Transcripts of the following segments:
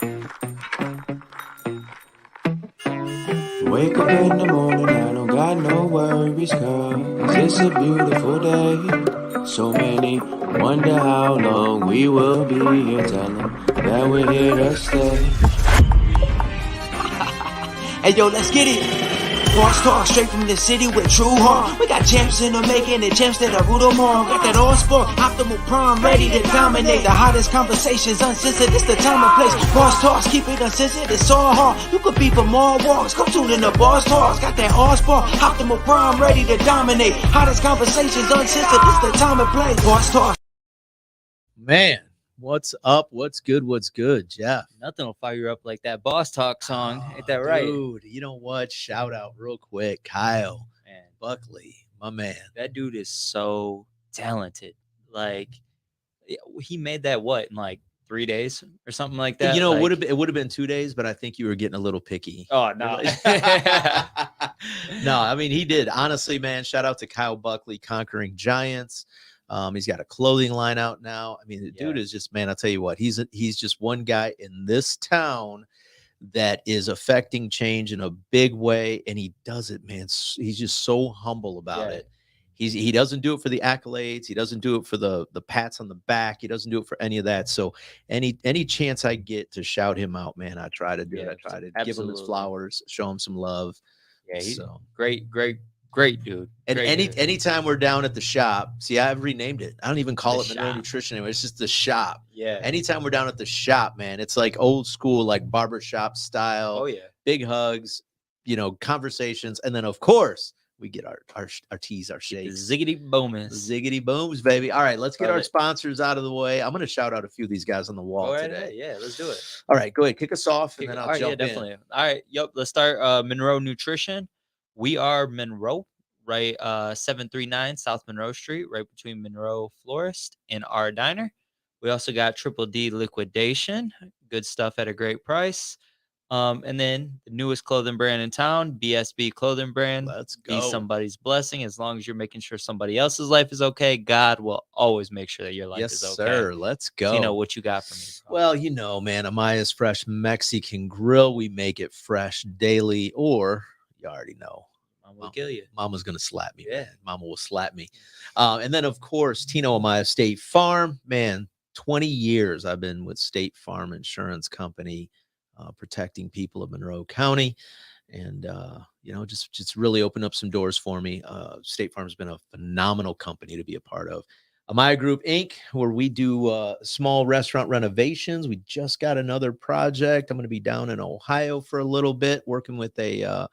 Wake up in the morning, I don't got no worries, cause it's a beautiful day. So many wonder how long we will be here. Tell them that we're here to stay. Hey yo, let's get it. Boss Talk straight from the city with true heart. We got champs in the making and champs that are rule them all. Got that all sport, optimal prime, ready to dominate. The hottest conversations, uncensored, it's the time and place. Boss Talks, keep it uncensored, it's all hard. You could be from all walks, come tune in the Boss Talks. Got that all sport, optimal prime, ready to dominate. Hottest conversations, uncensored, it's the time and place. Boss Talk. Man, what's up? What's good, Jeff? Nothing will fire you up like that Boss Talk song. Ain't that right? Dude, you know what? Shout out real quick. Kyle Man, Buckley, my man. that dude is so talented. Like, he made that in like 3 days or something like that. You know, like, it would have been 2 days, but I think you were getting a little picky. Oh no. No, I mean, he did. Honestly, man, shout out to Kyle Buckley, Conquering Giants. He's got a clothing line out now. I mean, the dude is just, man, I'll tell you what, he's just one guy in this town that is affecting change in a big way. And he does it, man. He's just so humble about it. He doesn't do it for the accolades. He doesn't do it for the pats on the back. He doesn't do it for any of that. So any chance I get to shout him out, man, I try to do it. I try to give him his flowers, show him some love. Yeah, he's so great dude. And Great dude. anytime we're down at the shop, see, I've renamed it. I don't even call it Monroe Nutrition anymore. It's just the shop. Yeah. Anytime we're down at the shop, man, it's like old school, like barbershop style. Oh yeah. Big hugs, conversations, and then of course we get our teas, our shakes. Ziggity boomers. Ziggity booms, baby. All right, let's get Love our it. sponsors out of the way. I'm going to shout out a few of these guys on the wall today. Yeah, let's do it. All right, go ahead. Kick us off, and then I'll jump in. Definitely. All right, let's start. Monroe Nutrition. We are Monroe, right? 739 South Monroe Street, right between Monroe Florist and our diner. We also got Triple D Liquidation. Good stuff at a great price. And then the newest clothing brand in town, BSB Clothing Brand. Let's go. Be somebody's blessing. As long as you're making sure somebody else's life is okay, God will always make sure that your life is okay. Yes, sir. Let's go. Tino, what you got for me, bro? Well, man, Amaya's Fresh Mexican Grill. We make it fresh daily, or you already know. Mom will kill you. Mama's going to slap me. Yeah. Man. Mama will slap me. And then, of course, Tino and Amaya State Farm. Man, 20 years I've been with State Farm Insurance Company, protecting people of Monroe County. And, just really opened up some doors for me. State Farm has been a phenomenal company to be a part of. Amaya Group, Inc., where we do small restaurant renovations. We just got another project. I'm going to be down in Ohio for a little bit, working with a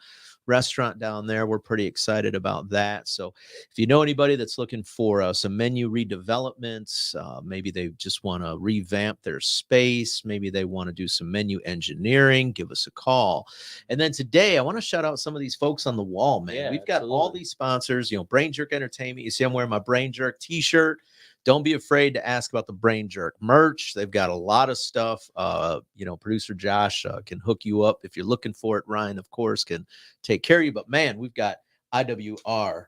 restaurant down there. We're pretty excited about that. So if you know anybody that's looking for some menu redevelopments, maybe they just want to revamp their space, maybe they want to do some menu engineering, give us a call. And then today I want to shout out some of these folks on the wall, man. Yeah, we've got all these sponsors, Brain Jerk Entertainment. You see I'm wearing my Brain Jerk t-shirt. Don't be afraid to ask about the Brain Jerk merch. They've got a lot of stuff. Producer Josh can hook you up if you're looking for it. Ryan, of course, can take care of you. But, man, we've got IWR,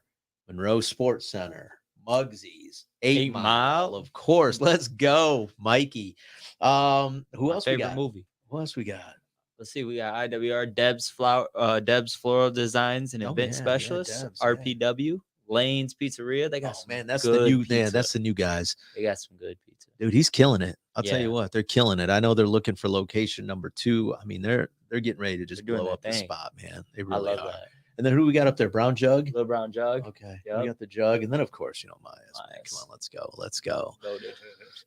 Monroe Sports Center, Mugsy's, 8 Mile, of course. Let's go, Mikey. Who else we got? Movie. Who else we got? Let's see. We got IWR, Deb's Floral Designs and Event Specialists, Deb's, RPW. Lane's Pizzeria. They got that's the new pizza. that's the new guys. They got some good pizza. Dude, he's killing it. I'll tell you what, they're killing it. I know they're looking for location number 2. I mean, they're getting ready to just blow up the spot, man. They really are. That. And then who do we got up there? Brown Jug? Little Brown Jug. Okay. Yep. We got the jug. And then, of course, Maya's. Come on, let's go. Let's go. Go, dude.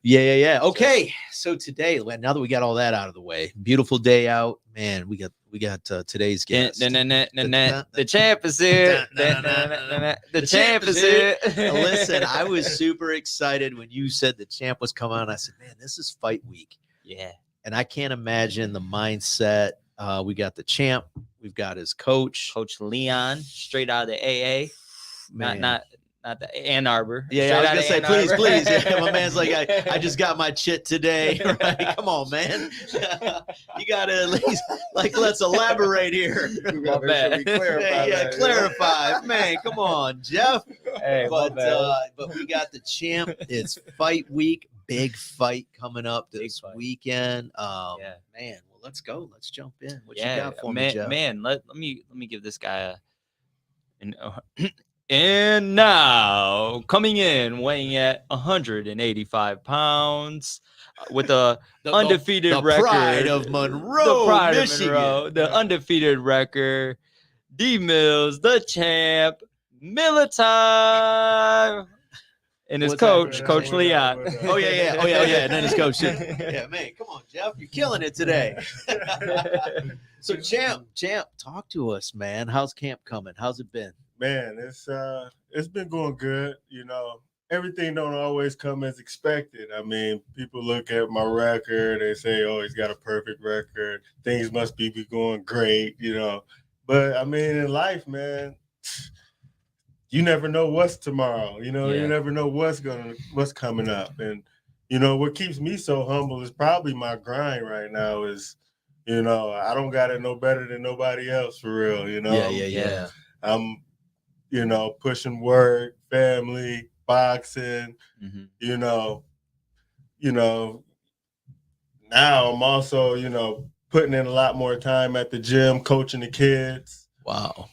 Yeah. Okay. So today, now that we got all that out of the way, beautiful day out, man, we got today's guest. The champ is here. The champ is here. Listen, I was super excited when you said the champ was coming on. I said, man, this is fight week. Yeah. And I can't imagine the mindset. We got the champ. We've got his coach. Coach Leon, straight out of the AA. Man. Not the Ann Arbor. Yeah, I was gonna say, please. Yeah, my man's like, I just got my chit today. Right? Come on, man. You gotta at least let's elaborate here. Clarify, man. Come on, Jeff. Hey, but we got the champ. It's fight week, big fight coming up this fight. weekend. Yeah. Man, well, let's go. Let's jump in. What you Yeah, got for me, Jeff? man. Let me give this guy and now coming in weighing at 185 pounds with a undefeated the record, pride of Monroe, the pride Michigan. of Monroe, the undefeated record, D Mills, the champ, Militime. And his coach, Coach Leon. Oh yeah. And then his coach. Yeah, man, come on, Jeff, you're killing it today. So, champ, talk to us, man. How's camp coming? How's it been? Man, it's been going good. You know, everything don't always come as expected. I mean, people look at my record, they say, "Oh, he's got a perfect record. Things must be going great," you know. But I mean, in life, man, you never know what's tomorrow. You know, you never know what's coming up. And you know, what keeps me so humble is probably my grind right now. Is, you know, I don't got it no better than nobody else for real. You know, Yeah. I'm, you know, pushing work, family, boxing. You know. Now I'm also, you know, putting in a lot more time at the gym, coaching the kids. Wow.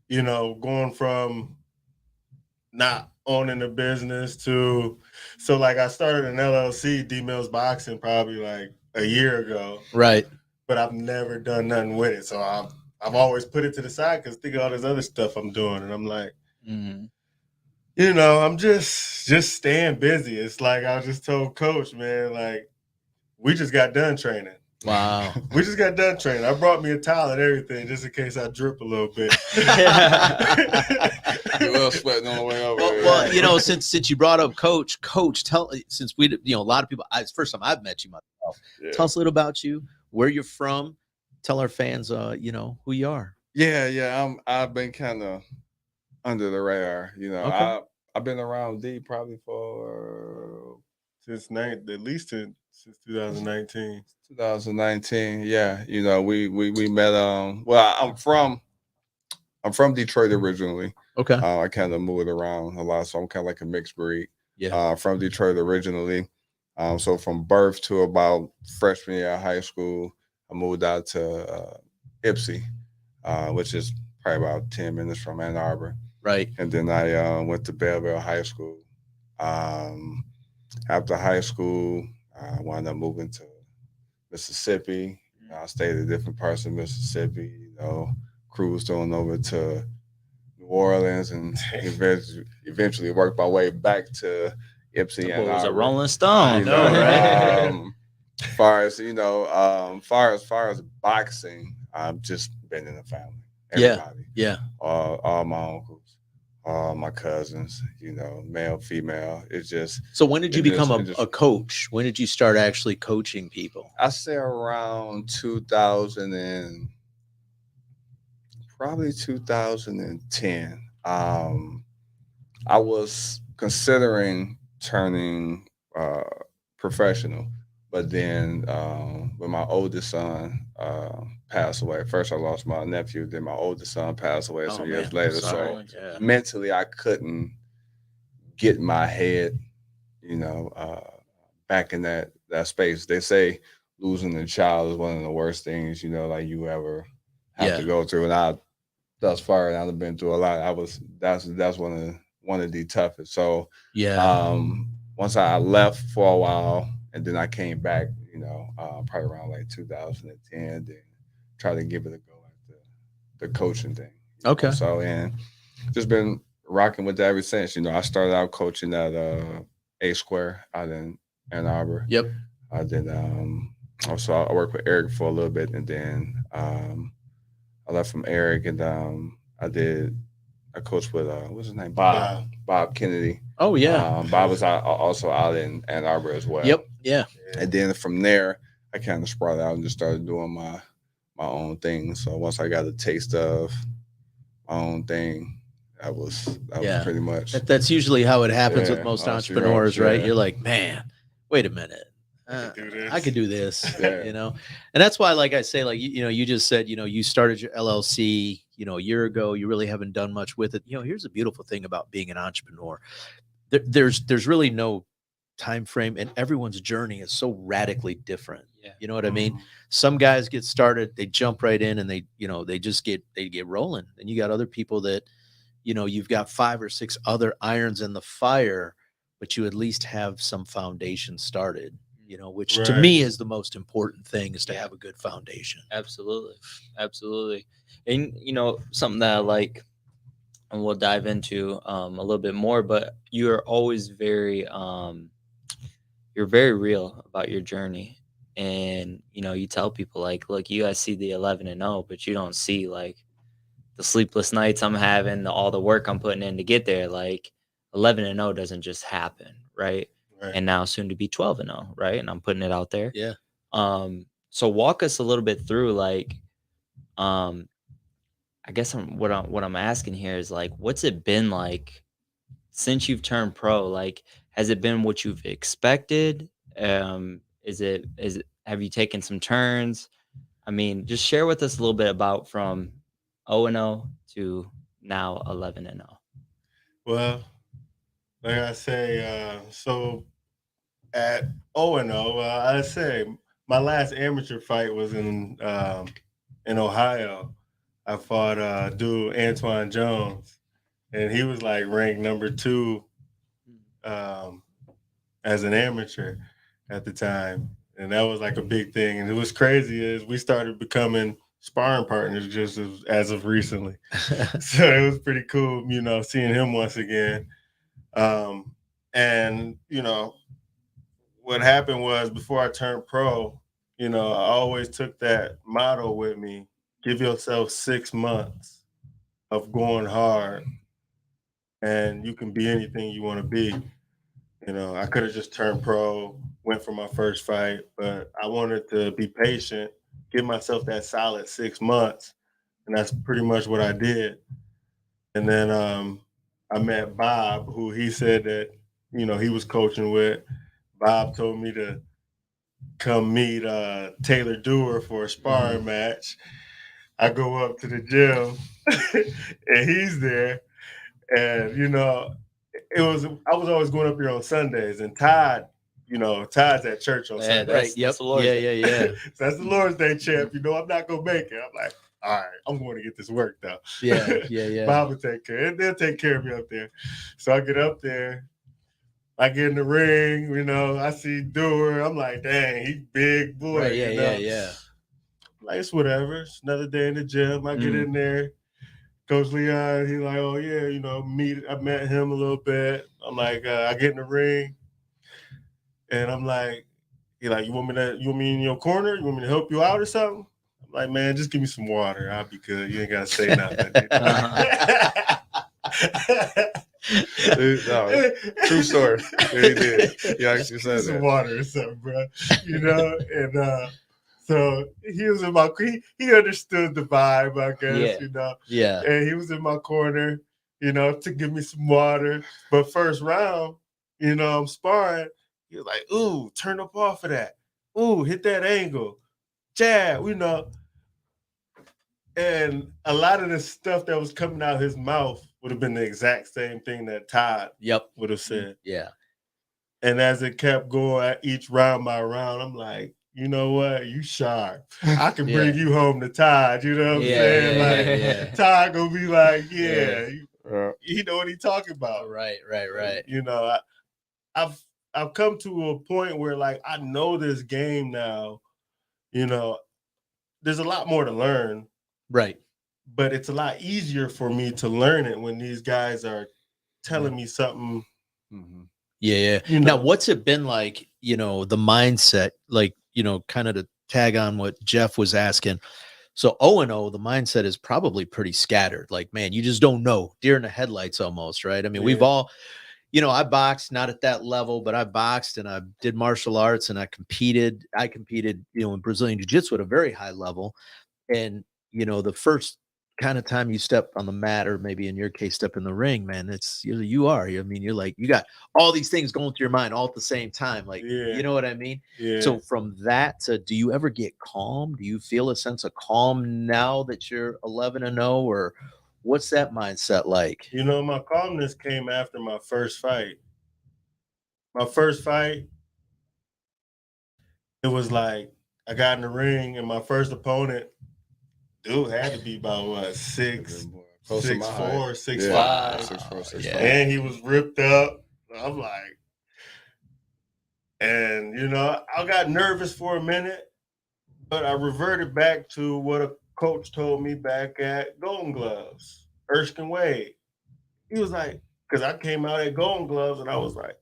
You know, going from not owning a business to, so like I started an LLC, D Mills Boxing, probably like a year ago. Right. But I've never done nothing with it. So I've always put it to the side because think of all this other stuff I'm doing. And I'm like, you know, I'm just staying busy. It's like I just told Coach, man, like, we just got done training. Wow. We just got done training. I brought me a towel and everything just in case I drip a little bit. You were sweating on the way over. Well, you know, since you brought up Coach, since we, you know, a lot of people, it's the first time I've met you myself. Yeah. Tell us a little about you, where you're from. Tell our fans, you know, who you are. Yeah. I've been kind of under the radar. You know, okay. I've been around D probably for since 2019. 2019, yeah. You know, we met. Well, I'm from Detroit originally. Okay. I kind of moved around a lot, so I'm kind of like a mixed breed. Yeah. From Detroit originally. So from birth to about freshman year of high school, I moved out to Ypsi, which is probably about 10 minutes from Ann Arbor. Right. And then I went to Belleville High School. After high school, I wound up moving to Mississippi. I stayed in different parts of Mississippi, you know, cruised on over to New Orleans and eventually worked my way back to Ypsi. It was a Rolling Stone. You know, right? Far as boxing, I've just been in the family. Everybody. Yeah. All my uncles. My cousins, you know, male, female. It's just. So when did you become a coach? When did you start actually coaching people? I say around 2010. I was considering turning professional, but then when my oldest son passed away. First, I lost my nephew. Then my oldest son passed away some years later. So mentally, I couldn't get my head, you know, back in that space. They say losing a child is one of the worst things, you know, like you ever have to go through. And thus far, I've been through a lot. That's one of the toughest. So once I left for a while, and then I came back, you know, probably around like 2010. Then try to give it a go at the coaching thing. Okay. So, and just been rocking with that ever since. You know, I started out coaching at A Square out in Ann Arbor. Yep. I did. Also, I worked with Eric for a little bit, and then I left from Eric, and I coached with what's his name, Bob Kennedy. Oh yeah. Bob was also out in Ann Arbor as well. Yep. Yeah. And then from there, I kind of spread out and just started doing my own thing. So once I got a taste of my own thing, that was pretty much. That's usually how it happens with most entrepreneurs, right? You're like, man, wait a minute. I could do this, you know? And that's why, like I say, like, you know, you just said, you know, you started your LLC, you know, a year ago, you really haven't done much with it. You know, here's the beautiful thing about being an entrepreneur. There's really no time frame, and everyone's journey is so radically different. Yeah. You know what I mean? Mhm. Some guys get started, they jump right in, and they just get rolling. And you got other people that, you've got 5 or 6 other irons in the fire, but you at least have some foundation started, which to Right. me is the most important thing, is to Yeah. have a good foundation. Absolutely. Absolutely. And something that I like, and we'll dive into a little bit more, but you're always you're very real about your journey. And you tell people, like, look, you guys see the 11-0, but you don't see like the sleepless nights I'm having, all the work I'm putting in to get there. Like 11-0 doesn't just happen, right? Right. And now soon to be 12-0, right? And I'm putting it out there. Yeah. So walk us a little bit through, like, I guess what I'm asking here is, like, what's it been like since you've turned pro? Like, has it been what you've expected? Is it have you taken some turns? I mean, just share with us a little bit about from 0-0 to now 11-0. Well, like I say, so at 0-0, I say my last amateur fight was in Ohio. I fought dude Antoine Jones, and he was like ranked number 2 as an amateur at the time, and that was like a big thing. And it was crazy is we started becoming sparring partners just as of recently. So it was pretty cool, seeing him once again. And what happened was, before I turned pro, I always took that motto with me: give yourself 6 months of going hard, and you can be anything you want to be. I could have just turned pro, went for my first fight, but I wanted to be patient, give myself that solid 6 months, and that's pretty much what I did. And then I met Bob, who he said that he was coaching with. Bob told me to come meet Taylor Dewar for a sparring match. I go up to the gym, and he's there, and I was always going up here on Sundays, and Todd's at church on Yeah, Sundays. Right. Yep. that's the Lord's Day. Yeah. So that's the Lord's Day, champ. I'm not gonna make it. I'm like, all right, I'm going to get this work though. Yeah. Bob will take care. And they'll take care of me up there. So I get up there. I get in the ring. I see Dewar. I'm like, dang, he big boy. Right. Yeah. Like, it's whatever. It's another day in the gym. I get in there. Coach Leon, he's like, oh yeah, I met him a little bit. I'm like, I get in the ring, and I'm like, you want me in your corner? You want me to help you out or something? I'm like, man, just give me some water. I'll be good. You ain't gotta say nothing. No, true story. Yeah, he did. He actually said some that. water or something, bro. And so he was in my. He understood the vibe, I guess. Yeah. And he was in my corner, to give me some water. But first round, I'm sparring. He was like, "Ooh, turn up off of that. Ooh, hit that angle, jab." And a lot of the stuff that was coming out of his mouth would have been the exact same thing that Todd would have said. Yeah. And as it kept going, each round by round, I'm like, you know what? You sharp. I can bring you home to Todd. You know what I'm saying? Todd gonna be like, he know what he talking about. Right. I've come to a point where, like, I know this game now. There's a lot more to learn. Right. But it's a lot easier for me to learn it when these guys are telling me something. Mm-hmm. Yeah. Now, what's it been like, the mindset, like, kind of to tag on what Jeff was asking. So 0-0, the mindset is probably pretty scattered. Like, man, you just don't know. Deer in the headlights almost, right? I mean, we've all, I boxed, not at that level, but I boxed and I did martial arts and I competed, in Brazilian Jiu-Jitsu at a very high level. And, the first kind of time you step on the mat, or maybe in your case, step in the ring, man, you're like, you got all these things going through your mind all at the same time. Like, you know what I mean? Yeah. So from that to, do you ever get calm? Do you feel a sense of calm now that you're 11-0, or what's that mindset like? My calmness came after my first fight. my first fight, it was like I got in the ring and my first opponent, dude had to be about what, Close to my 6'4", height. 6'5", Yeah, 6'4", 6'5". Yeah. and he was ripped up. I'm like, and you know, I got nervous for a minute, but I reverted back to what a coach told me back at Golden Gloves, Erskine Wade. He was like, because I came out at Golden Gloves and I was like,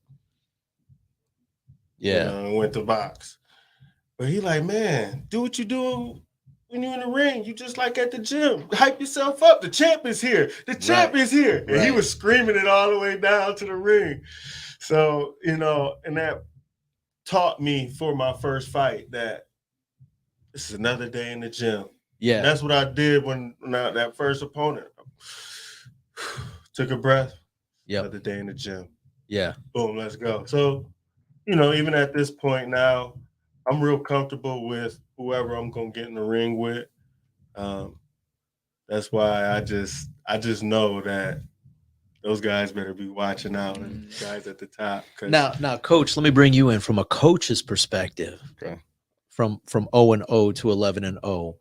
Yeah. you know, and went to box. But he like, man, do what you do when you're in the ring. You just like at the gym. Hype yourself up. The champ is here. The champ is here. And he was screaming it all the way down to the ring. So, you know, and that taught me for my first fight that this is another day in the gym. Yeah. And that's what I did when that first opponent took a breath. Yep. Another day in the gym. Yeah. Boom, let's go. So, you know, even at this point now, I'm real comfortable with whoever I'm gonna get in the ring with. That's why I just know that those guys better be watching out, and guys at the top. Now, Coach, let me bring you in from a coach's perspective. Okay. From 0-0 to 11-0.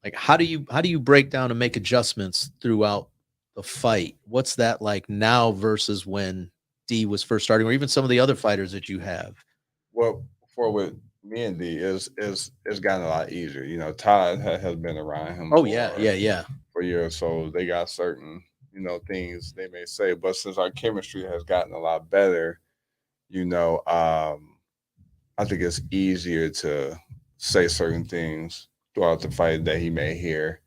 Like, how do you break down and make adjustments throughout the fight? What's that like now versus when D was first starting, or even some of the other fighters that you have? Well, with me and D, it's gotten a lot easier. You know, Todd has been around him. Oh, yeah. For years, so they got certain, you know, things they may say. But since our chemistry has gotten a lot better, you know, I think it's easier to say certain things throughout the fight that he may hear,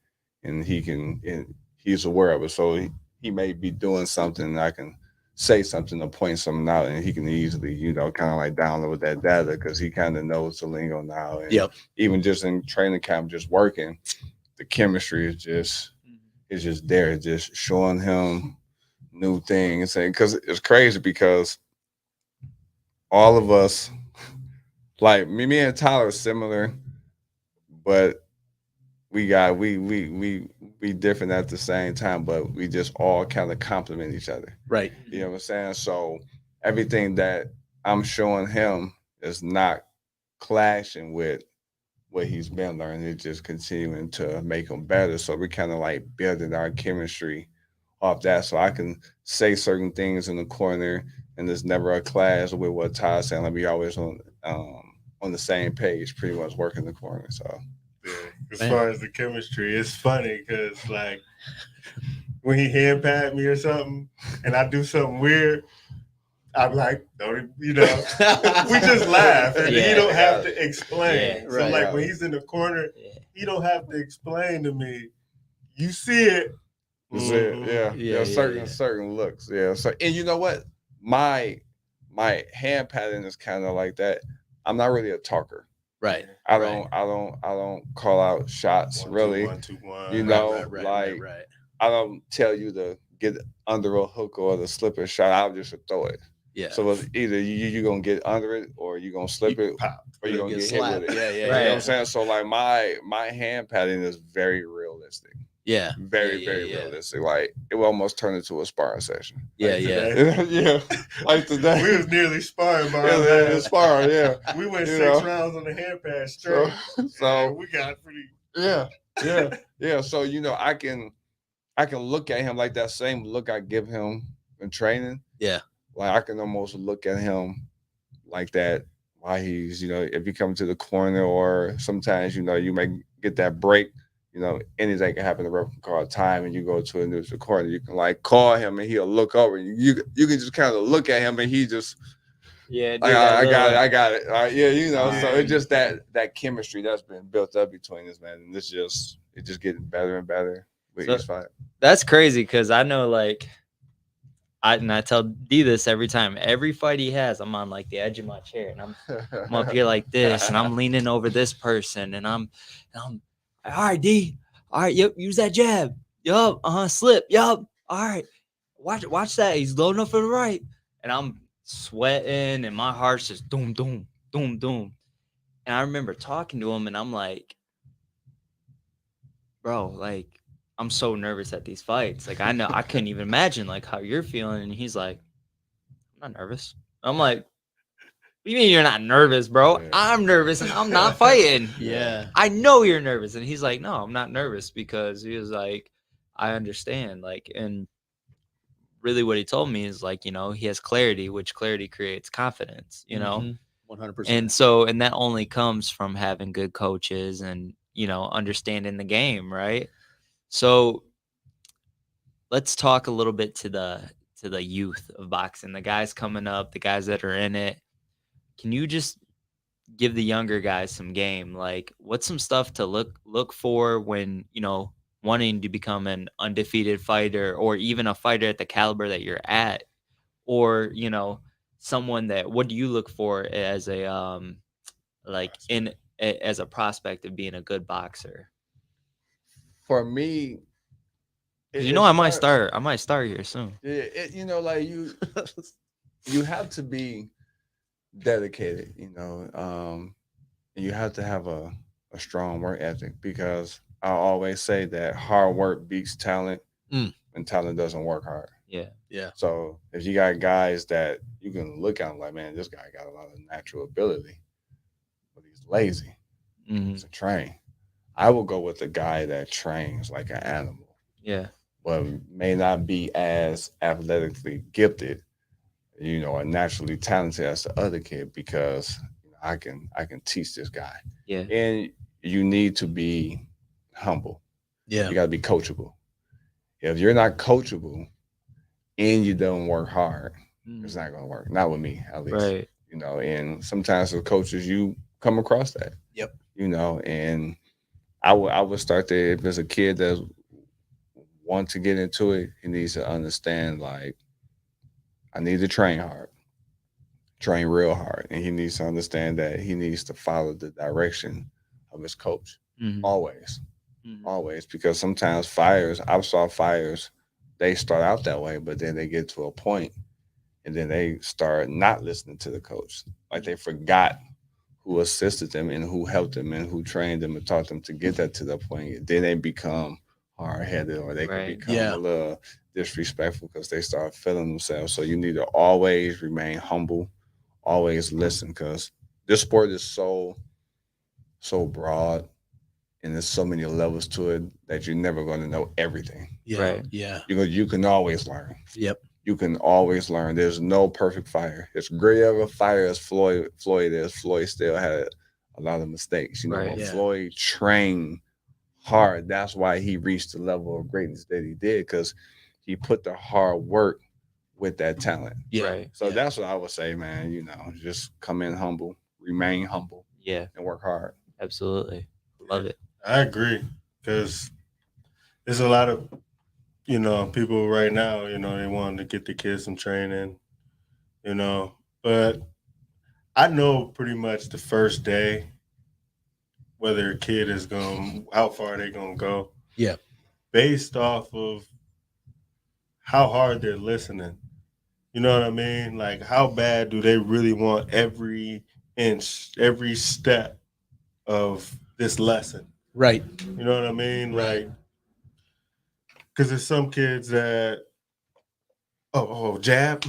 and he's aware of it. So he may be doing something, and I can say something to point something out, and he can easily, you know, kind of like download that data because he kind of knows the lingo now. And even just in training camp, just working, the chemistry is just there, just showing him new things. And because it's crazy, because all of us, like me and Tyler are similar, but we different at the same time, but we just all kind of complement each other. Right. You know what I'm saying? So everything that I'm showing him is not clashing with what he's been learning. It's just continuing to make him better. So we kind of like building our chemistry off that. So I can say certain things in the corner, and there's never a clash with what Todd's saying. Like we always on the same page, pretty much working the corner. So yeah, as far as the chemistry, it's funny because like when he hand pat me or something, and I do something weird, I'm like, don't you know? We just laugh, and he don't have to explain. So like when he's in the corner, he don't have to explain to me. You see it. Certain looks. Yeah. So, and you know what? My hand pattern is kind of like that. I'm not really a talker. Right. I don't call out shots really. 1, 2, 1. You know, right. I don't tell you to get under a hook or to slip a shot. I'll just throw it. Yeah. So it's either you're gonna get under it, or you're gonna slip it, or you're gonna get slapped. hit with it. Yeah. You know what I'm saying? So like my hand pattern is very realistic. Yeah. Very realistic. Like it will almost turn into a sparring session. Yeah. Yeah. Like today. We was nearly sparring, bro. Sparring, yeah. We went 6 rounds on the hand pass straight. So we got pretty. Yeah. So you know, I can look at him like that same look I give him in training. Yeah. Like I can almost look at him like that while he's, you know, if you come to the corner, or sometimes, you know, you may get that break. You know, anything can happen. The ref can call time, and you go to a neutral corner. You can like call him, and he'll look over. You can just kind of look at him, and he just I got it. You know. So it's just that chemistry that's been built up between us, man, and it's just getting better and better with each fight. That's crazy, because I know, like, I tell D this every time. Every fight he has, I'm on like the edge of my chair, and I'm up here like this, and I'm leaning over this person, and I'm all right, D. All right, yep, use that jab. Yup, slip. Yup. All right. Watch that. He's loading up for the right. And I'm sweating, and my heart's just doom, doom, doom, doom. And I remember talking to him, and I'm like, bro, like, I'm so nervous at these fights. Like, I know I couldn't even imagine like how you're feeling. And he's like, I'm not nervous. I'm like, you mean you're not nervous, bro? Yeah. I'm nervous and I'm not fighting. Yeah. I know you're nervous. And he's like, no, I'm not nervous, because he was like, I understand. Like, and really what he told me is like, he has clarity, which clarity creates confidence, Mhm. 100%. And so, and that only comes from having good coaches and, understanding the game, right? So let's talk a little bit to the youth of boxing, the guys coming up, the guys that are in it. Can you just give the younger guys some game? Like, what's some stuff to look for when, wanting to become an undefeated fighter, or even a fighter at the caliber that you're at, or, someone that, what do you look for as a like as a prospect of being a good boxer? For me, I might start here soon. like you have to be dedicated, and you have to have a strong work ethic, because I always say that hard work beats talent, Mm. and talent doesn't work hard. Yeah. Yeah. So if you got guys that you can look at, like, man, this guy got a lot of natural ability, but he's lazy Mhm. to train, I will go with the guy that trains like an animal, Yeah. but may not be as athletically gifted, or naturally talented as the other kid, because I can teach this guy. Yeah. And you need to be humble. Yeah. You got to be coachable. If you're not coachable and you don't work hard, it's not going to work. Not with me, at least. Right. And sometimes as coaches, you come across that. Yep. And I would start there. If there's a kid that wants to get into it, he needs to understand, like, I need to train hard, train real hard. And he needs to understand that he needs to follow the direction of his coach. Mhm. Always. Mhm. Always. Because sometimes I saw fires, they start out that way, but then they get to a point and then they start not listening to the coach. Like, they forgot who assisted them and who helped them and who trained them and taught them to get that to that point. Then they become hard-headed, or they can become a little disrespectful because they start feeling themselves. So you need to always remain humble, always listen, because this sport is so broad, and there's so many levels to it that you're never going to know everything. Yeah. Right. Yeah. You can always learn. Yep. You can always learn. There's no perfect fighter. As great of a fighter as Floyd is, Floyd still had a lot of mistakes. Right. Yeah. Floyd trained hard. That's why he reached the level of greatness that he did, because he put the hard work with that talent. Yeah. Right. So that's what I would say, man. Just come in humble, remain humble, Yeah. and work hard. Absolutely. Love it. I agree, because there's a lot of people right now, they want to get the kids some training, but I know pretty much the first day whether a kid is how far they're going to go. Yeah. Based off of how hard they're listening. You know what I mean? Like, how bad do they really want every inch, every step of this lesson? Right. You know what I mean? Right. Like, because there's some kids that, jab,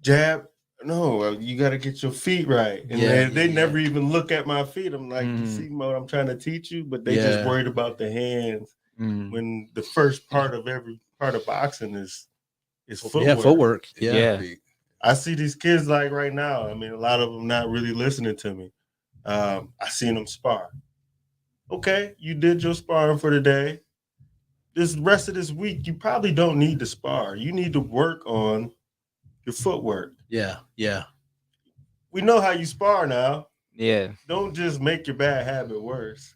jab. No, you got to get your feet right. And they never even look at my feet. I'm like, you see what I'm trying to teach you? But they just worried about the hands when the first part of every part of boxing is footwork. Yeah, footwork. Yeah. I see these kids like right now. I mean, a lot of them not really listening to me. I seen them spar. Okay, you did your sparring for the day. This rest of this week, you probably don't need to spar. You need to work on your footwork. Yeah. Yeah. We know how you spar now. Yeah. Don't just make your bad habit worse.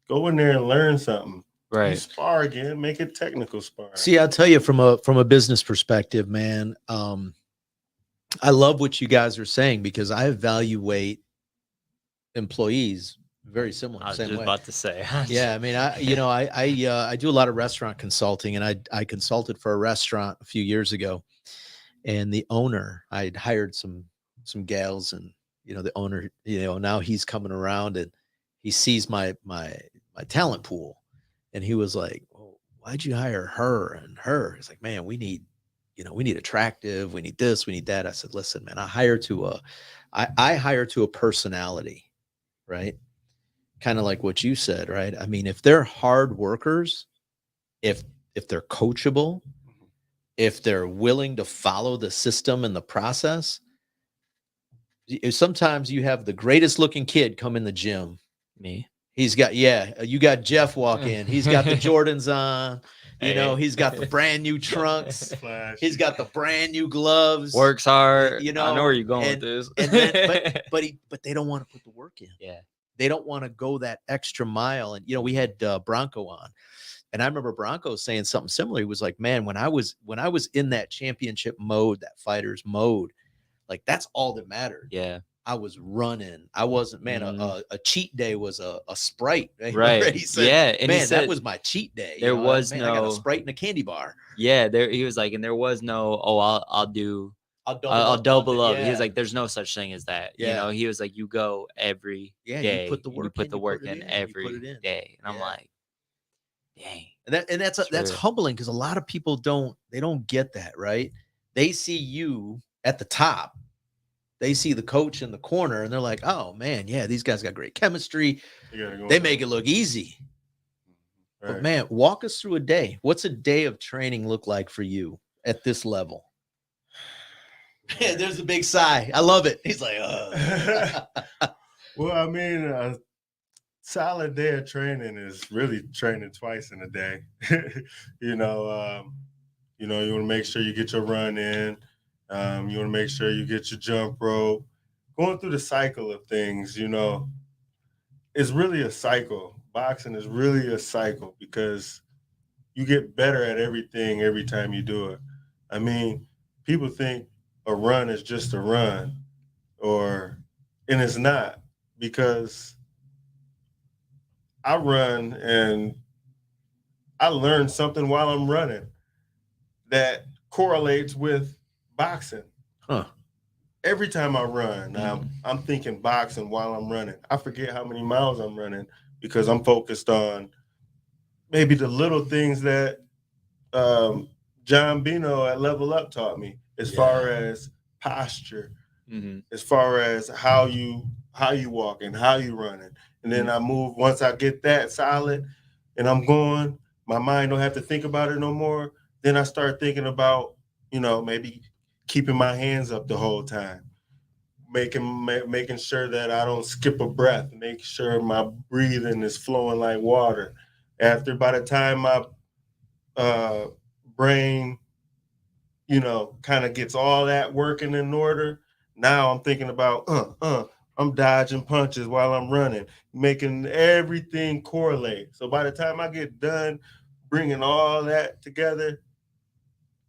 Go in there and learn something. Right. You spar again, make it technical sparring. See, I'll tell you from a business perspective, man. I love what you guys are saying, because I evaluate employees very similar. I was same just way. about to say. Yeah, I mean, I do a lot of restaurant consulting, and I consulted for a restaurant a few years ago, and the owner, I'd hired some gals, and the owner, now he's coming around and he sees my talent pool, and he was like, "Well, why'd you hire her and her?" It's like, man, we need we need attractive, we need this, we need that. I said, listen, man, I hire to a personality, right? Kind of like what you said, right? I mean, if they're hard workers, if they're coachable, if they're willing to follow the system and the process, sometimes you have the greatest looking kid come in the gym. Me. He's got, you got Jeff walk in. He's got the Jordans on. He's got the brand new trunks. He's got the brand new gloves. Works hard. I know where you're going with this. And then, but they don't want to put the work in. Yeah. They don't want to go that extra mile. And we had Bronco on, and I remember Bronco saying something similar. He was like, "Man, when I was in that championship mode, that fighter's mode, like that's all that mattered. Yeah, I was running. I wasn't, man. A cheat day was a Sprite, right? He said, yeah, and man, he said, that was my cheat day. There was I no. got a Sprite and a candy bar. Yeah, he was like, and there was no. Oh, I'll double up. Yeah. He was like, there's no such thing as that. Yeah. He was like, you go every day. You put the work in every day. And I'm like, dang. And that's humbling, because a lot of people don't get that, right? They see you at the top. They see the coach in the corner and they're like, oh man, yeah, these guys got great chemistry. They make it look easy. Right. But man, walk us through a day. What's a day of training look like for you at this level? There's a big sigh. I love it. He's like, Well, I mean, a solid day of training is really training twice in a day. You want to make sure you get your run in. You want to make sure you get your jump rope. Going through the cycle of things, it's really a cycle. Boxing is really a cycle, because you get better at everything every time you do it. I mean, people think a run is just a run, and it's not, because I run and I learn something while I'm running that correlates with boxing. Every time I run, I'm thinking boxing while I'm running. I forget how many miles I'm running because I'm focused on maybe the little things that John Bino at Level Up taught me, as far as posture, as far as how you walk and how you running. And then I move, once I get that solid and I'm going, my mind don't have to think about it no more. Then I start thinking about, maybe keeping my hands up the whole time, making sure that I don't skip a breath, make sure my breathing is flowing like water. By the time my brain, kind of gets all that working in order, now I'm thinking about, I'm dodging punches while I'm running, making everything correlate. So by the time I get done bringing all that together,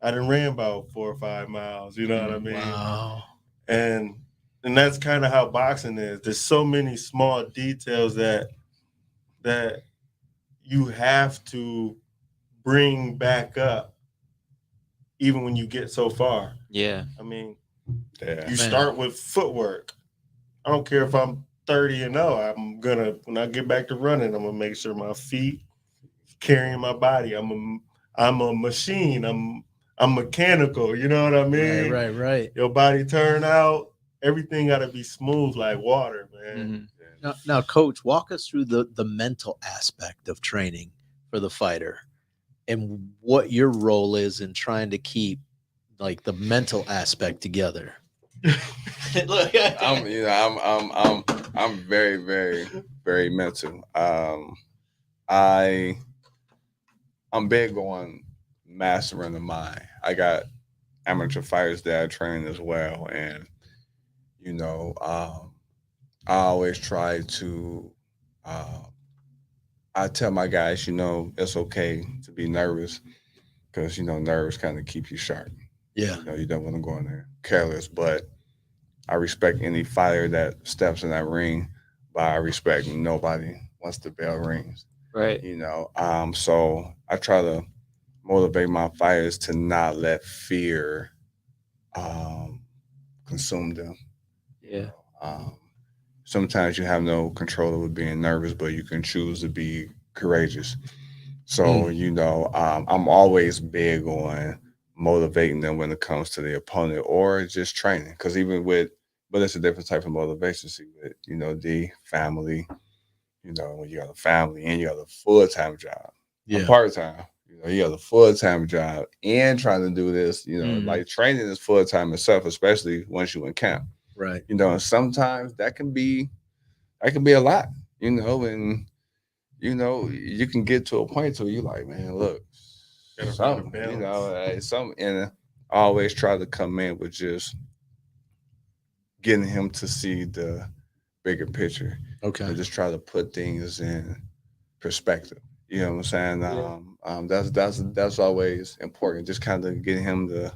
I done ran about 4 or 5 miles, you know what I mean? Wow. And that's kind of how boxing is. There's so many small details that you have to bring back up even when you get so far. Yeah. I mean, you start with footwork. I don't care if I'm 30 and 0. When I get back to running, I'm gonna make sure my feet carrying my body. I'm a machine. I'm mechanical. You know what I mean? Right. Your body turn out. Everything got to be smooth like water, man. Now, Coach, walk us through the mental aspect of training for the fighter, and what your role is in trying to keep like the mental aspect together. Look, I'm very, very, very mental. I'm big on mastering the mind. I got amateur fighters that I train as well, and I always try to. I tell my guys, it's okay to be nervous, because nerves kind of keep you sharp. Yeah, you don't want to go in there careless, but I respect any fighter that steps in that ring, but I respect nobody once the bell rings. Right. So I try to motivate my fighters to not let fear consume them. Yeah. Sometimes you have no control over being nervous, but you can choose to be courageous. So, I'm always big on motivating them when it comes to the opponent or just training. Because but it's a different type of motivation. See, with the family, when you got a family and you got a full-time job, a part-time, you got a full-time job and trying to do this, like training is full-time itself, especially once you in camp. Right. And sometimes that can be a lot, and you can get to a point where you're like, man, look, something, and I always try to come in with just getting him to see the bigger picture. Okay. And just try to put things in perspective. You know what I'm saying? That's always important. Just kind of getting him to.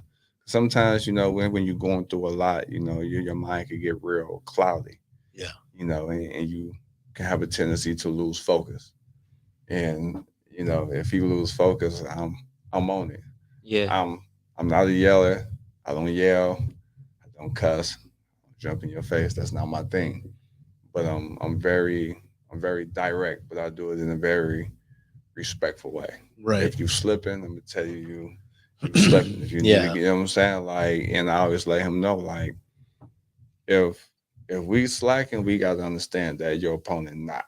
Sometimes when you're going through a lot, your mind can get real cloudy. Yeah. And you can have a tendency to lose focus. And if you lose focus, I'm on it. Yeah. I'm not a yeller. I don't yell. I don't cuss. Jump in your face. That's not my thing. But I'm very direct, but I do it in a very respectful way. Right. If you slipping, I'm gonna tell you slipping. If you need to, what I'm saying? Like, and I always let him know, like, if we slacking, we gotta understand that your opponent not.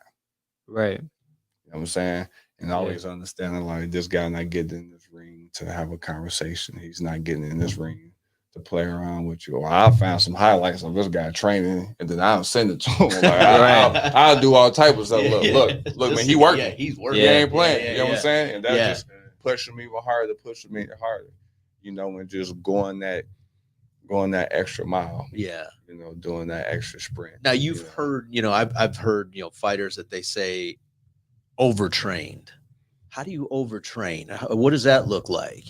Right. You know what I'm saying? And always understanding, like, this guy not getting in this ring to have a conversation. He's not getting in this ring to play around with you. Or I found some highlights of this guy training, and then I'll send it to him. Like, I'll do all type of stuff. Look, man, he working. Yeah, he's working. He ain't playing. You know what I'm saying? And that's just pushing me even harder, and just going that extra mile. Yeah. Doing that extra sprint. Now you've heard, I've heard, fighters that they say overtrained. How do you overtrain? What does that look like?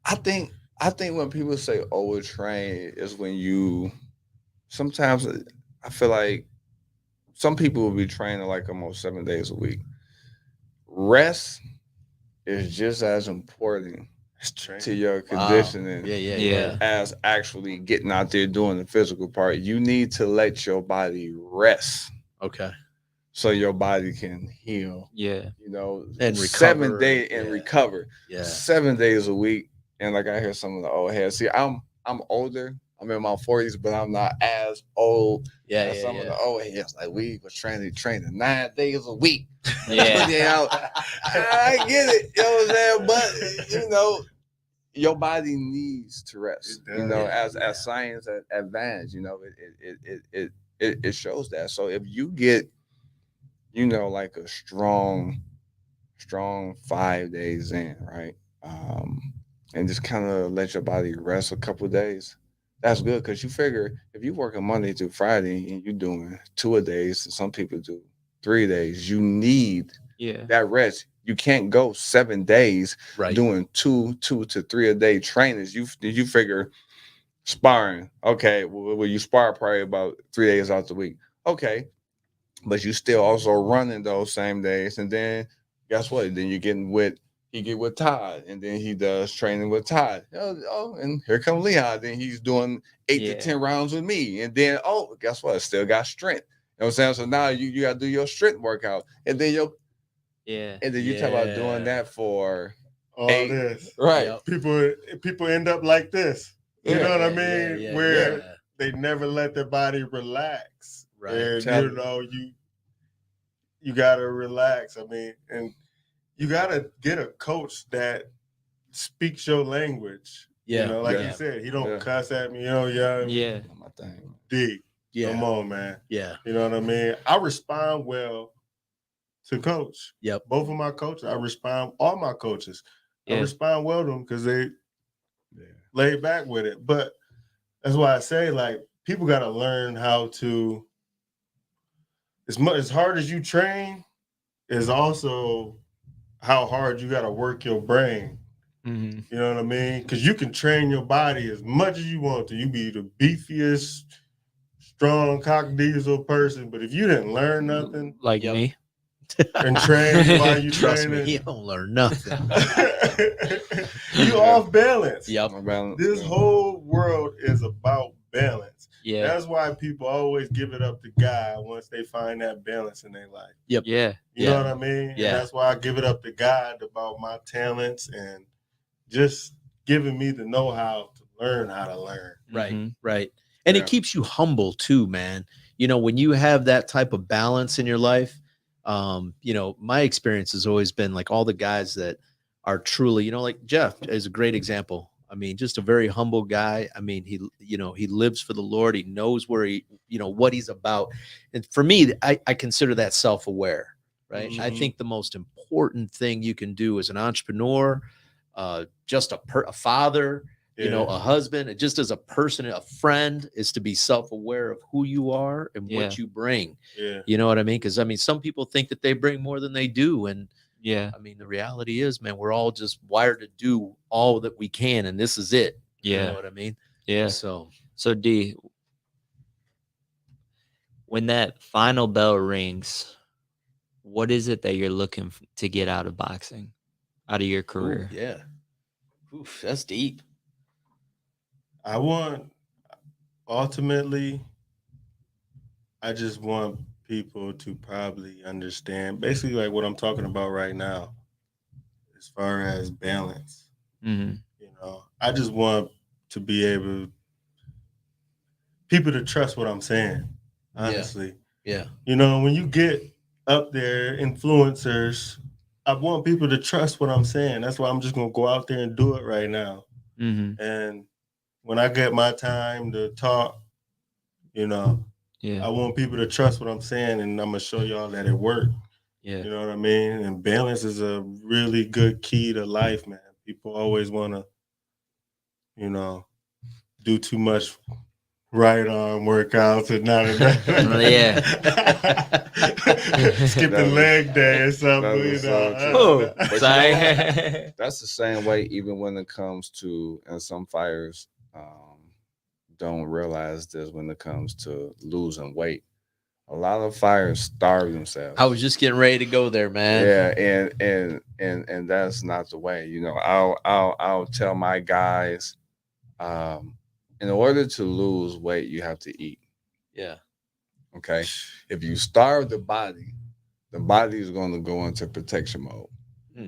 I think when people say overtrain is when sometimes I feel like some people will be training like almost 7 days a week. Rest is just as important to your conditioning as actually getting out there doing the physical part. You need to let your body rest. Okay. So your body can heal. Yeah. And recover. 7 days and recover. Yeah. 7 days a week. And like I hear some of the old heads. See, I'm older. I'm in my 40s, but I'm not as old as some of the old heads. Like, we was training 9 days a week. Yeah. I get it. You know what I'm saying? But your body needs to rest. As science advances, it shows that. So if you get, like a strong 5 days in, right? And just kind of let your body rest a couple of days. That's good, because you figure if you work on Monday through Friday and you're doing 2 a days, and some people do 3 days, you need that rest. You can't go 7 days doing 2 to 3 a day trainings. You figure sparring. Okay, well you spar probably about 3 days out the week. Okay, but you still also running those same days, and then guess what? Then you get with Todd, and then he does training with Todd. And here comes Leon. Then he's doing 8 to 10 rounds with me. And then, guess what? I still got strength. You know what I'm saying? So now you got to do your strength workout. And then you talk about doing that for all 8. this. Right. Yep. People end up like this. You know what I mean? Where they never let their body relax. Right. And you gotta relax. I mean, and you gotta get a coach that speaks your language. Yeah. Like you said, he don't cuss at me. Yeah. My thing. D. Yeah. Come on, man. Yeah. You know what I mean? I respond well to coach. Yep. Both of my coaches. All my coaches. I respond well to them because they laid back with it. But that's why I say, like, people got to learn how to, as hard as you train, is also how hard you got to work your brain. Mm-hmm. You know what I mean? Because you can train your body as much as you want to. You be the beefiest, strong cock diesel person, but if you didn't learn nothing, like me, and train while you Trust training, me, he don't learn nothing. you off balance. Yep. This whole world is about balance. Yeah. That's why people always give it up to God once they find that balance in their life. Yep. Yeah. You know what I mean? Yeah. And that's why I give it up to God about my talents and just giving me the know-how to learn how to learn. Right, Mhm. right. And Yeah. it keeps you humble too, man. You know, when you have that type of balance in your life, you know, my experience has always been like all the guys that are truly, you know, like Jeff is a great example. I mean, just a very humble guy. I mean, he, you know, he lives for the Lord. He knows where he, you know, what he's about. And for me, I consider that self-aware, right? I Mhm. think the most important thing you can do as an entrepreneur, just a father, you know, Yeah. a husband, just as a person, a friend, is to be self-aware of who you are and Yeah. what you bring. Yeah. You know what I mean? Because I mean, some people think that they bring more than they do. And Yeah. I mean, the reality is, man, we're all just wired to do all that we can, and this is it. You Yeah. know what I mean? Yeah. So So D, when that final bell rings, what is it that you're looking to get out of boxing, out of your ooh, career? yeah. Oof, that's deep. I want, ultimately, I just want people to probably understand basically like what I'm talking about right now, as far as balance. Mm-hmm. You know, I just want to be able people to trust what I'm saying. Honestly, Yeah. you know, when you get up there, influencers, I want people to trust what I'm saying. That's why I'm just gonna go out there and do it right now. Mm-hmm. And when I get my time to talk, you know, Yeah. I want people to trust what I'm saying, and I'm gonna show y'all that it worked. Yeah. You know what I mean? And balance is a really good key to life, man. People always want to, you know, do too much right arm workouts and not enough. Yeah. Skipping leg day or something, that you is know. so true. Oh, But you sorry. know That's the same way even when it comes to, and some fighters don't realize this when it comes to losing weight. A lot of fighters starve themselves. I was just getting ready to go there, man. Yeah, and that's not the way. You know, I'll tell my guys, in order to lose weight, you have to eat. Yeah. Okay, if you starve the body is going to go into protection mode. Hmm.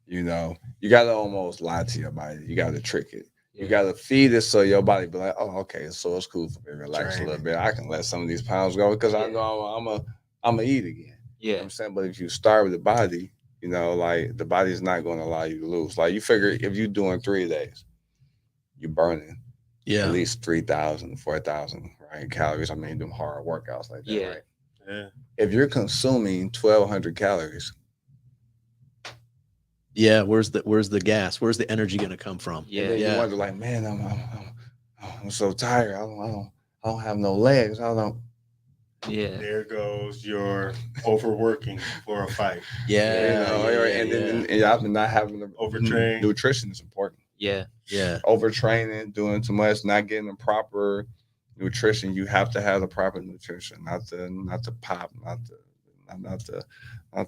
You know, you got to almost lie to your body. You got to trick it. Yeah. You got to feed it so your body be like, oh, okay, so it's cool for me to relax a Train little it. bit. I can let some of these pounds go because I Yeah. know I'm a eat again. You know Yeah. what I'm saying? But if you starve the body, you know, like the body is not going to allow you to lose. Like you figure if you're doing 3 days, you're burning Yeah. at least 3,000, 4,000 right calories. I mean, doing hard workouts like that, Yeah. right? Yeah. If you're consuming 1,200 calories, Yeah. Where's the gas? Where's the energy going to come from? Yeah. and then you wonder, like, man, I'm so tired. I don't have no legs. I don't. Yeah. There goes your overworking for a fight. Yeah. You know, and then I've been not having the Overtrain. nutrition is important. Yeah. Yeah. Overtraining, doing too much, not getting the proper nutrition. You have to have the proper nutrition, not the pop, not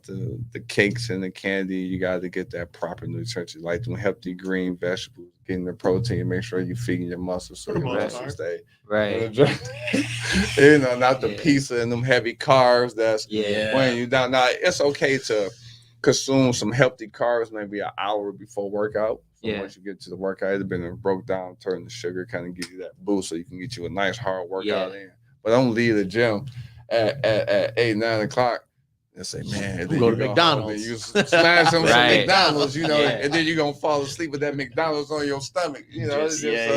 the cakes and the candy. You got to get that proper nutrition, like them healthy green vegetables, getting the protein, make sure you're feeding your muscles so For the your most muscles part. stay. Right. You know, not the Yeah. pizza and them heavy carbs that's Yeah. weighing you down. Now it's okay to consume some healthy carbs maybe an hour before workout. So Yeah. once you get to the workout, it's been broke down, turn the sugar, kind of give you that boost so you can get you a nice hard workout in. But don't leave the gym at 8, 9 o'clock and say, man, then Go you to go McDonald's. home and you smash some Right. McDonald's, you know, Yeah. and then you're gonna fall asleep with that McDonald's on your stomach. You know, it's just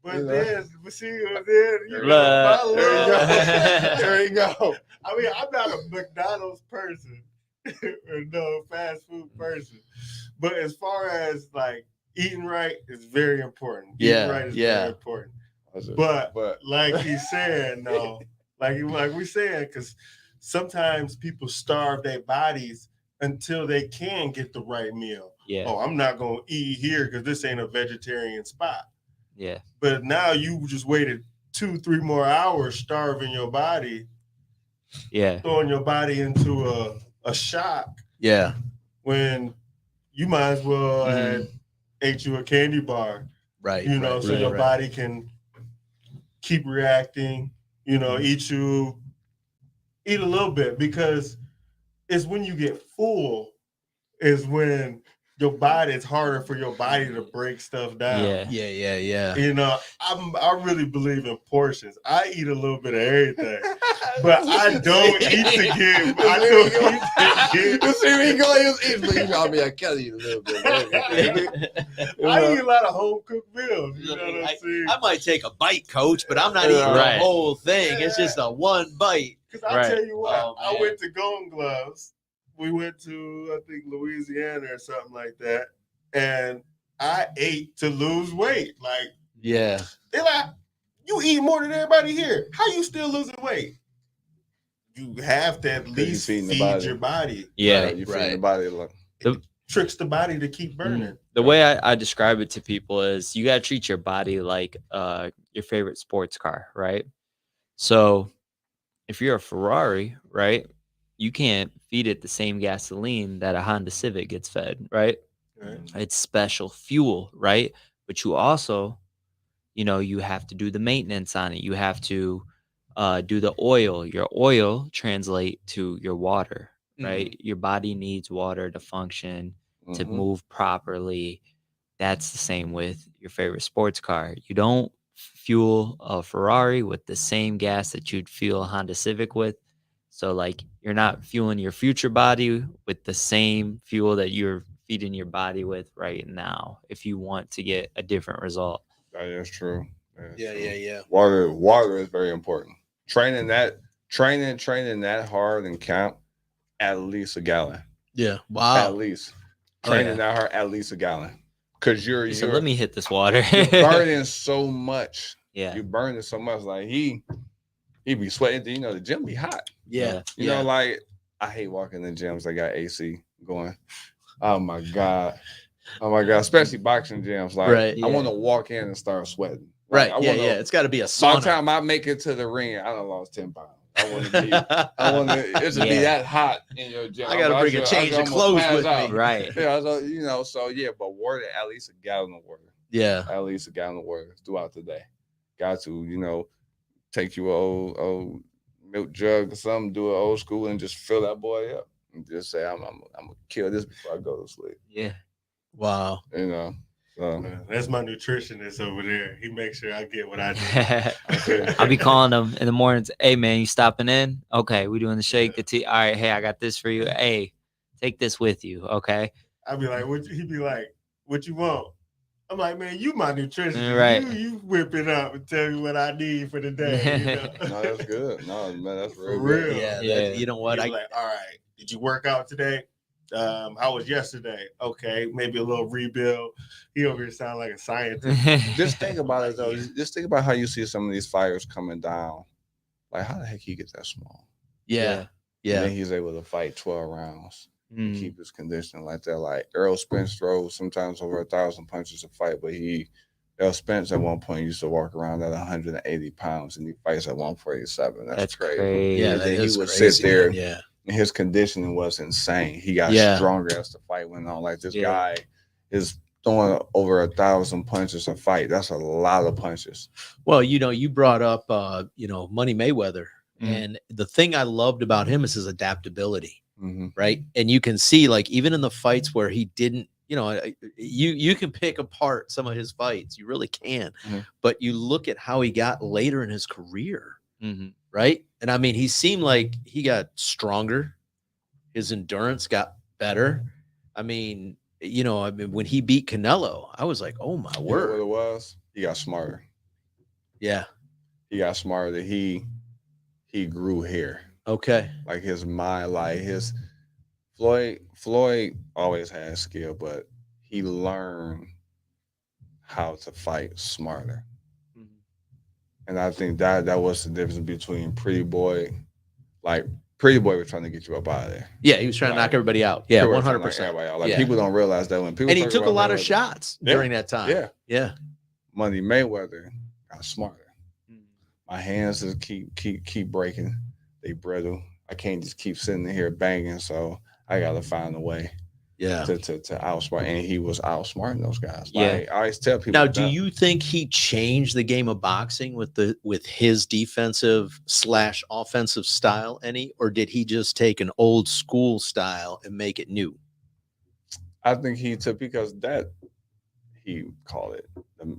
But You know? then, but see, then you know, Look. my love. There you go. I mean, I'm not a McDonald's person or no fast food person. But as far as like eating right is very important. Yeah, Eating right is yeah. very important. But like he's saying, no, like we saying, because sometimes people starve their bodies until they can get the right meal. Yeah. Oh, I'm not gonna eat here because this ain't a vegetarian spot. Yeah. But now you just waited 2-3 more hours starving your body, Yeah. throwing your body into a shock Yeah. when you might as well Mhm. have ate you a candy bar, Right. you know, right, so right, your right. body can keep reacting, you know, eat a little bit, because it's when you get full is when your body, it's harder for your body to break stuff down. Yeah. You know, I really believe in portions. I eat a little bit of everything, but I don't eat to give. I don't eat to give. You see me go, he was eating, but you know, I mean, I can eat a little bit. I eat a lot of home cooked meals. You know what I'm saying? I might take a bite, coach, but I'm not eating Right. the whole thing. It's just a one bite. Because I tell you what, Oh, I man. went to Golden Gloves. We went to, I think, Louisiana or something like that. And I ate to lose weight. Like, Yeah. they're like, you eat more than everybody here. How you still losing weight? You have to at least feeding the feed body. your body. Yeah. You feed the body like Tricks the body to keep burning. The way I describe it to people is you got to treat your body like your favorite sports car, right? So if you're a Ferrari, right, you can't feed it the same gasoline that a Honda Civic gets fed, right? Right. It's special fuel, right? But you also, you have to do the maintenance on it. You have to do the oil. Your oil translate to your water, right? Your body needs water to function, to move properly. That's the same with your favorite sports car. You don't fuel a Ferrari with the same gas that you'd fuel a Honda Civic with. So like you're not fueling your future body with the same fuel that you're feeding your body with right now if you want to get a different result. that is true. Yeah. Water is very important. Training that hard in camp, at least a gallon. Yeah. At Wow. least. Oh, Training yeah. that hard, at least a gallon. Because you're So let me hit this water. you're burning so much. Yeah. You're burning so much. Like he be sweating. The gym be hot. Yeah. You know, like I hate walking in gyms that got AC going. Oh my God. Especially boxing gyms. Like Right. I want to walk in and start sweating. Right. Like, Yeah. It's got to be a By the sauna. time I make it to the ring, I done lost 10 pounds. I want to be. It should be that hot in your gym. I got to bring a change of clothes with me. Right. Yeah. So but water, at least a gallon of water. Yeah. At least a gallon of water throughout the day. Got to, take you an old milk jug or something, do it old school, and just fill that boy up. And just say, I'm gonna kill this before I go to sleep. Yeah. Wow. So That's my nutritionist over there. He makes sure I get what I need. I'll be calling them in the mornings. Hey man, you stopping in? Okay, we doing the shake, the tea. All right, hey, I got this for you. Hey, take this with you. Okay. I'd be like, he'd be like, what you want? I'm like, man, you my nutritionist. Right. You whip it up and tell me what I need for the day. no, that's good. No, man, that's For real. real. Yeah. Yeah. You know what? He's like, all right, did you work out today? How was yesterday? Okay, maybe a little rebuild. He over here sound like a scientist. Just think about it though. Just think about how you see some of these fighters coming down. Like, how the heck he get that small? Yeah. And then he's able to fight 12 rounds. And keep his conditioning like that. Like Errol Spence throws sometimes over 1,000 punches a fight, but Errol Spence at one point used to walk around at 180 pounds, and he fights at 147. That's crazy. Yeah. And then That he would crazy, sit there. man. Yeah. And his conditioning was insane. He got stronger as the fight went on. Like this guy is throwing over 1,000 punches a fight. That's a lot of punches. Well, you brought up, Money Mayweather, and the thing I loved about him is his adaptability, right? And you can see, like, even in the fights where he didn't, you can pick apart some of his fights, you really can, but you look at how he got later in his career, right? And I mean, he seemed like he got stronger, his endurance got better. I mean, when he beat Canelo, I was like, oh my word. What it was? He got smarter. Yeah. He got smarter. He grew here. Okay. Like his mind, like his Floyd always had skill, but he learned how to fight smarter. And I think that was the difference between Pretty Boy. Like Pretty Boy was trying to get you up out of there. Yeah, he was trying to knock everybody out. Yeah, 100%. Like people don't realize that when people and he took a lot of shots during that time. Yeah. Money Mayweather got smarter. My hands just keep breaking. They brittle. I can't just keep sitting here banging. So I gotta find a way. Yeah. To outsmart, and he was outsmarting those guys. Yeah. Like, I always tell people. Now, do you think he changed the game of boxing with his defensive / offensive style any, or did he just take an old school style and make it new? I think he took because that he called it the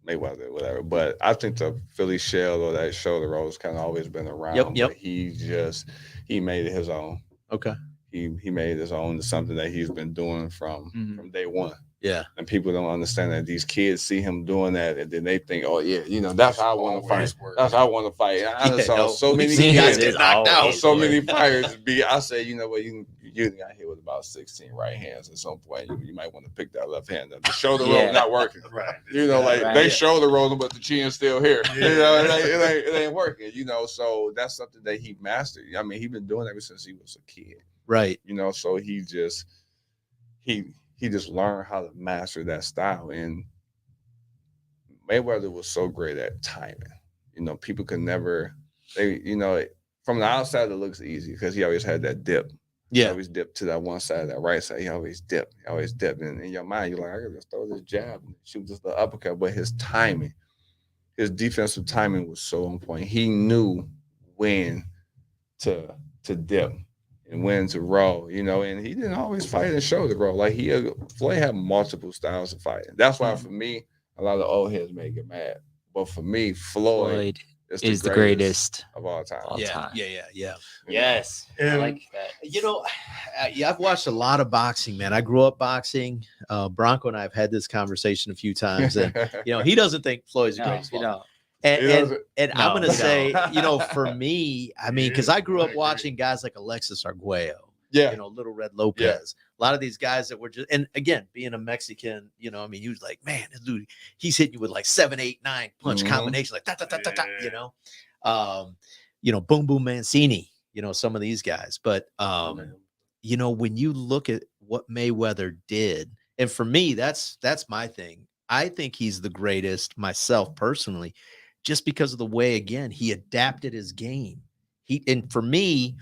Mayweather, whatever. But I think the Philly shell or that shoulder roll has kind of always been around. Yep. But he made it his own. Okay. He made it his own. Something that he's been doing from day one. Yeah. And people don't understand that these kids see him doing that, and then they think, "Oh yeah, that's how I want to fight. That's how I want to fight." I saw so many guys kids get knocked out. so many fighters I say, you know what, you got hit with about 16 right hands at some point. You might want to pick that left hand up. The shoulder roll not working. Right. They shoulder rolling, but the chin's still here. It ain't working. So that's something that he mastered. I mean, he's been doing it ever since he was a kid. Right. So he just learned how to master that style. And Mayweather was so great at timing. People could never, from the outside, it looks easy because he always had that dip. Yeah. He always dipped to that one side, that right side. He always dipped. And in your mind, you're like, I gotta just throw this jab and shoot this little uppercut. But his timing, his defensive timing was so on point. He knew when to dip and when to roll, and he didn't always fight in shoulder roll. Like Floyd had multiple styles of fighting. That's why for me, a lot of the old heads may get mad. But for me, Floyd is the greatest of all time. Yeah. Yes. I like that. I've watched a lot of boxing, man. I grew up boxing. Bronco and I have had this conversation a few times, and he doesn't think Floyd's the greatest. And I'm gonna say, for me, I mean, because I grew up watching guys like Alexis Arguello, Little Red Lopez, a lot of these guys that were just, and again, being a Mexican, he was like, man, he's hitting you with like 7, 8, 9 punch combinations, like Boom Boom Mancini, some of these guys. But when you look at what Mayweather did, and for me, that's my thing. I think he's the greatest myself personally, just because of the way, again, he adapted his game. And for me,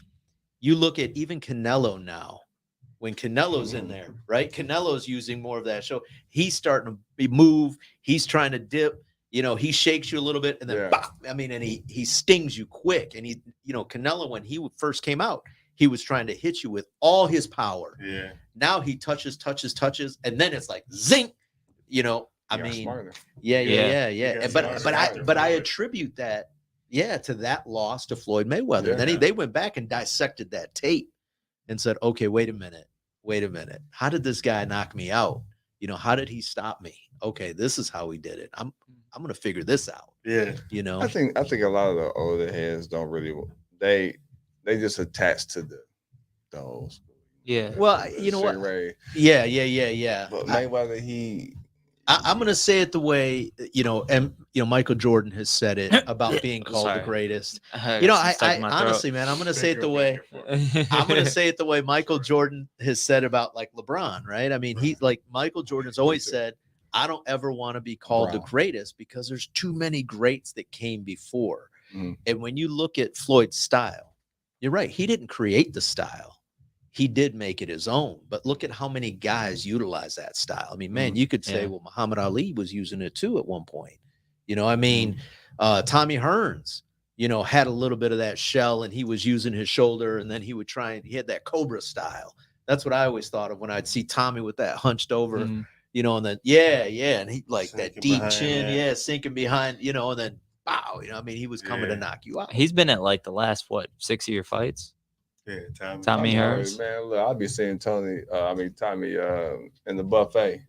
you look at even Canelo now, when Canelo's in there, right? Canelo's using more of that show. He's starting to move. He's trying to dip. He shakes you a little bit and then, and he stings you quick. And Canelo, when he first came out, he was trying to hit you with all his power. Yeah. Now he touches, and then it's like zing. Smarter. Yeah. But I attribute that, to that loss to Floyd Mayweather. Yeah. Then they went back and dissected that tape and said, okay, wait a minute. How did this guy knock me out? How did he stop me? Okay, this is how he did it. I'm gonna figure this out. Yeah. I think a lot of the older heads don't really, they just attach to the old school. Yeah. Well, what? Ray. Yeah. But Mayweather, I'm going to say it the way, Michael Jordan has said it about being called the greatest. I honestly, man, I'm going to say it the way Michael Jordan has said about like LeBron, right? I mean, Michael Jordan's always said, I don't ever want to be called the greatest because there's too many greats that came before. Mm-hmm. And when you look at Floyd's style, you're right. He didn't create the style. He did make it his own, but look at how many guys utilize that style. I mean, man, you could say, well, Muhammad Ali was using it too at one point. Tommy Hearns, had a little bit of that shell and he was using his shoulder and then he had that Cobra style. That's what I always thought of when I'd see Tommy with that hunched over, and then, and he like sinking that deep chin, sinking behind, and then, wow, he was coming to knock you out. He's been at like the last, 6-year fights. Yeah, Tommy Hearns. Man, look, I'll be seeing Tommy in the buffet.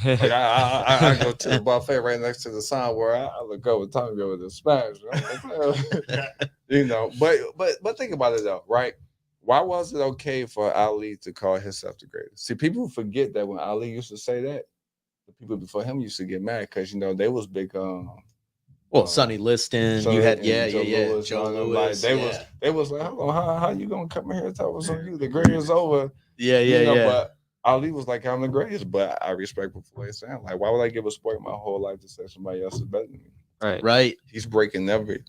Like I go to the buffet right next to the sign where I look over Tommy over the smash. But think about it though, right? Why was it okay for Ali to call himself the greatest? See, people forget that when Ali used to say that, the people before him used to get mad because they was big. Sonny Liston, you had Joe Louis. Like, they was like, how you gonna come in here and tell us you the greatest over? But Ali was like, I'm the greatest, but I respect what Floyd saying. Like, why would I give a sport my whole life to say somebody else is better than me? Right. He's broken every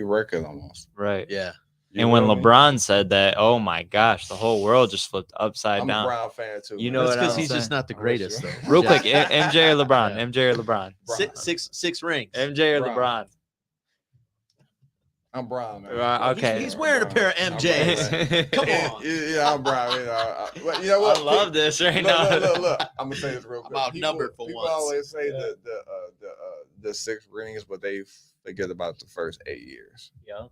record almost. Right. Yeah. And when LeBron said that, oh my gosh, the whole world just flipped upside down. I'm a Brown fan too. Because he's just not the greatest, though. Real quick, MJ or LeBron? MJ or LeBron? Six rings. MJ or LeBron? I'm Brian, man. Okay. He's wearing a pair of I'm MJs. Brian. Come on. Yeah, I'm Brian. But you know what? I love this right Look, now. look. I'm gonna say this real I'm quick. outnumbered for people once. always say the 6 rings, but they forget about the first 8 years. Yeah.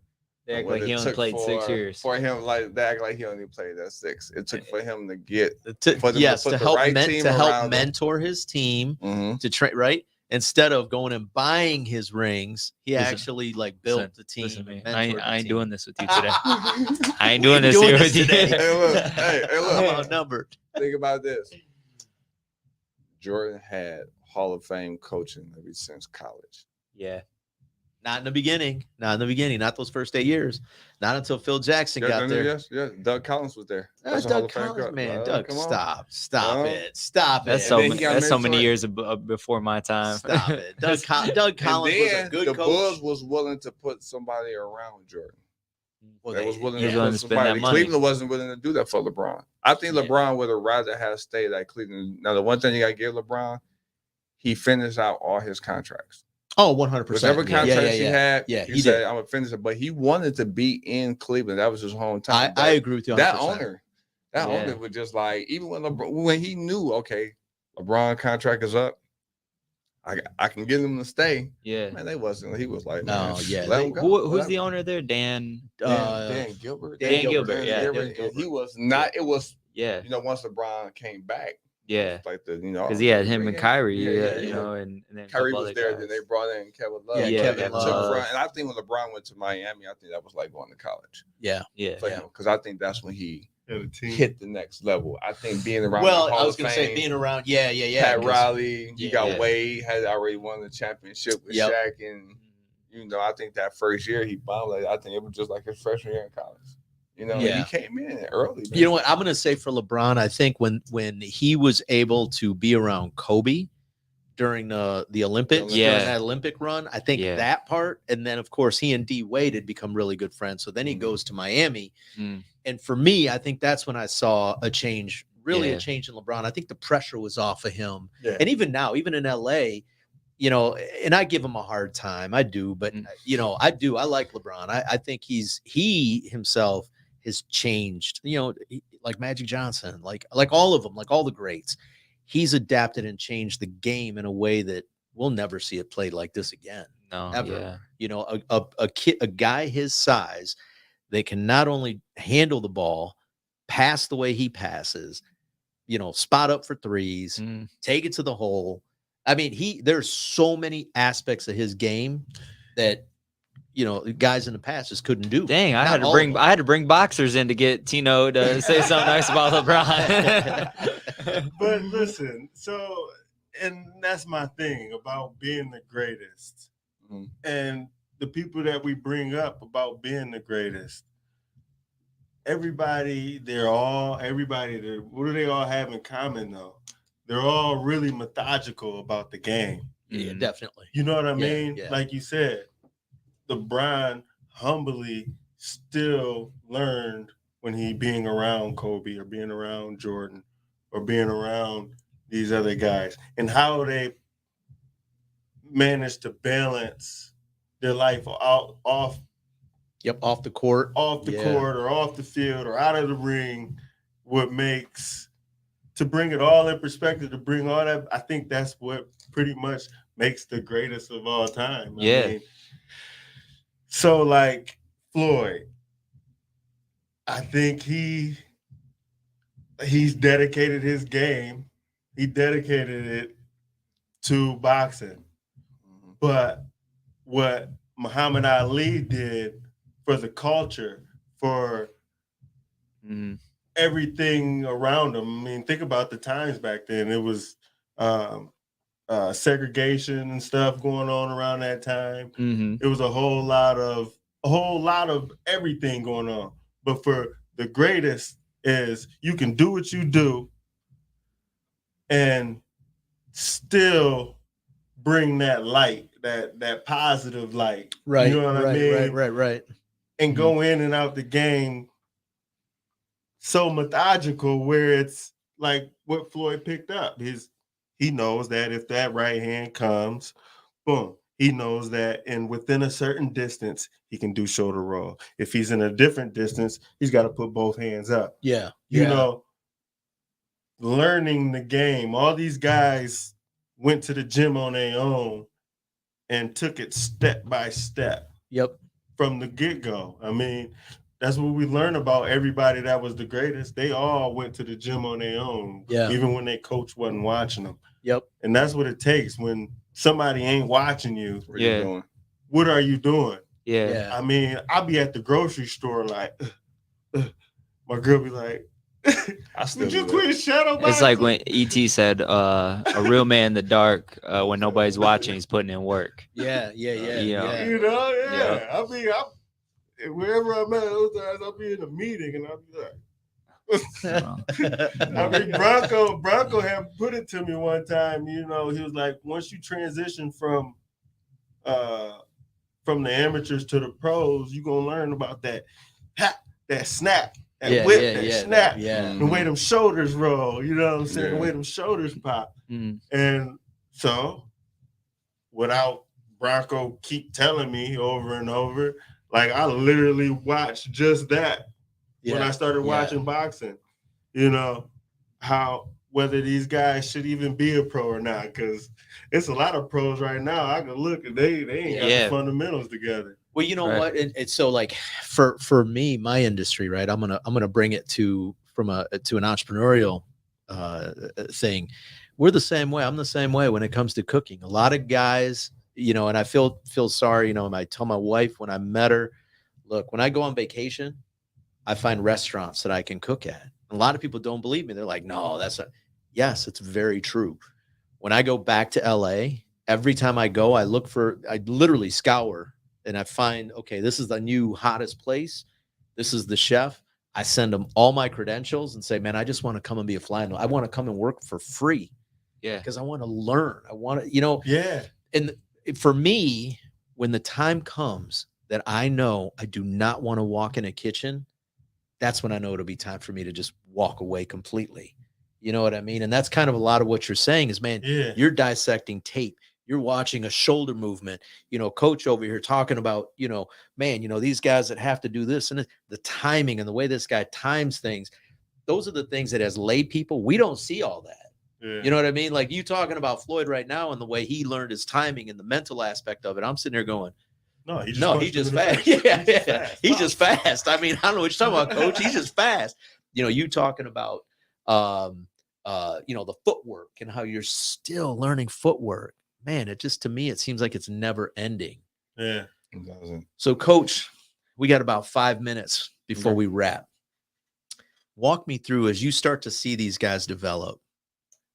They act What like it he only took played 6 years. for him. Like they act like he only played that 6. It took for him to get To, for them yes, to put to the help right team to help around him. mentor his team Mhm. to train, right? Instead of going and buying his rings, he Listen, actually like built listen, the team. Listen to me. and I mentored the ain't team. doing this with you today. I ain't We doing ain't this doing here this with you. today. Hey, look. Hey, I'm look. outnumbered. Think about this. Jordan had Hall of Fame coaching ever since college. Yeah. Not in the beginning. Not in the beginning. Not those first 8 years. Not until Phil Jackson got there. Yes. Doug Collins was there. That's a Hall Doug of Fame Collins, coach. man. Doug, come on. stop it. Stop That's it. so then he many, got that's so many mentored. years before my time. Stop it. Doug Collins And was then a good the coach. Bulls was willing to put somebody around Jordan. Well, They was willing He was to willing put to spend that somebody. money. Cleveland wasn't willing to do that for LeBron. I think Yeah. LeBron would have rather have stayed at Cleveland. Now, the one thing you got to give LeBron, he finished out all his contracts. Oh, 100%. Whatever contracts he had, Yeah, he he said, did. I'm going to finish it. But he wanted to be in Cleveland. That was his hometown. I agree with you 100%. That owner Yeah. was just like, even when he knew, okay, LeBron contract is up, I can get him to stay. Yeah. Man, they wasn't. He was like, No, man, yeah, let they- him go. Who's the owner there? Dan. Dan Gilbert. Dan Gilbert, yeah. And he was not. It was, Yeah. once LeBron came back, Yeah. like Because he had him and Kyrie, Yeah. and then a Kyrie couple was other there. guys. Then they brought in Kevin Love. Yeah, Kevin Love. And I think when LeBron went to Miami, I think that was like going to college. Yeah. Yeah. Because I think that's when he Yeah, the team. hit the next level. I think being around. Well, the Hall I was of going to say Fame, being around. Yeah. Pat 'cause- Riley, you got Yeah. Wade had already won the championship with Yep. Shaq, and I think that first year he bombed. Like, I think it was just like his freshman year in college. And Yeah. he came in early. Man. You know what? I'm going to say for LeBron, I think when he was able to be around Kobe during the Olympics, Yeah. during that Olympic run, I think Yeah. that part, and then of course he and D Wade had become really good friends. So then he goes to Miami, and for me, I think that's when I saw a change, really Yeah. a change in LeBron. I think the pressure was off of him, Yeah. and even now, even in LA. And I give him a hard time. I do, but I do. I like LeBron. I think he himself has changed. Like Magic Johnson, like all of them, like all the greats. He's adapted and changed the game in a way that we'll never see it played like this again. No. Ever. Yeah. A guy his size, they can not only handle the ball, pass the way he passes, spot up for threes, take it to the hole. I mean, there's so many aspects of his game that guys in the past just couldn't do. Dang, I Not had to all bring of them. I had to bring boxers in to get Tino to say something nice about LeBron. But listen, and that's my thing about being the greatest. Mhm. And the people that we bring up about being the greatest. Everybody, what do they all have in common though? They're all really methodical about the game. Yeah, definitely. You know what I Yeah, mean? yeah. Like you said, LeBron humbly still learned when he being around Kobe or being around Jordan or being around these other guys and how they managed to balance their life off the court. the court or off the field or out of the ring, what makes to bring it all in perspective, to bring all that, I think that's what pretty much makes the greatest of all time. Yeah. I mean, so like Floyd, I think he's dedicated his game. He dedicated it to boxing. But what Muhammad Ali did for the culture, for everything around him. I mean, think about the times back then. It was segregation and stuff going on around that time. It was a whole lot of everything going on. But for the greatest is you can do what you do and still bring that light, that positive light. Right. You know what I mean? Right. And go in and out the game so methodical where it's like what Floyd picked up. He knows that if that right hand comes, boom, he knows that, and within a certain distance, he can do shoulder roll. If he's in a different distance, he's got to put both hands up. Yeah. You know, learning the game. All these guys went to the gym on their own and took it step by step. Yep. From the get-go. I mean, that's what we learned about everybody that was the greatest. They all went to the gym on their own, even when their coach wasn't watching them. Yep. And that's what it takes when somebody ain't watching you. What are you doing? What are you doing? Yeah. I mean, I'll be at the grocery store like, my girl be like, would you quit shadow boxing? It's like when E.T. said, a real man in the dark, when nobody's watching, he's putting in work. Yeah. You know, I mean, wherever I'm at, those times I'll be in a meeting and I'll be like, I mean, Bronco had put it to me one time. You know, he was like, once you transition from the amateurs to the pros, you're gonna learn about that snap. That whip, that snap, the way them shoulders roll, you know what I'm saying? The way them shoulders pop. And so, without Bronco keep telling me over and over, like I literally watched just that when I started watching boxing. You know, whether these guys should even be a pro or not, because it's a lot of pros right now. I can look and they ain't got the fundamentals together. Well, you know what? It's so like for me, my industry, right? I'm gonna bring it to an entrepreneurial thing. We're the same way. I'm the same way when it comes to cooking. A lot of guys, you know, and I feel sorry. You know, and I tell my wife when I met her, look, when I go on vacation, I find restaurants that I can cook at. A lot of people don't believe me. They're like, no, that's not. Yes, it's very true. When I go back to LA, every time I go, I literally scour. And I find, okay, this is the new hottest place. This is the chef. I send them all my credentials and say, man, I just want to come and be a fly. I want to come and work for free. Yeah. Because I want to learn. I want to, you know. Yeah. And for me, when the time comes that I know I do not want to walk in a kitchen, that's when I know it'll be time for me to just walk away completely. You know what I mean? And that's kind of a lot of what you're saying is, man, you're dissecting tape. You're watching a shoulder movement, you know, coach over here talking about, you know, man, you know, these guys that have to do this and the timing and the way this guy times things. Those are the things that as lay people, we don't see all that. You know what I mean? Like you talking about Floyd right now and the way he learned his timing and the mental aspect of it. I'm sitting there going, he's just fast. He's just fast. I mean, I don't know what you're talking about, coach. He's just fast. You know, you talking about, you know, the footwork and how you're still learning footwork. Man, it just, to me, it seems like it's never ending. Yeah. It doesn't. So, coach, we got about 5 minutes before we wrap. Walk me through as you start to see these guys develop.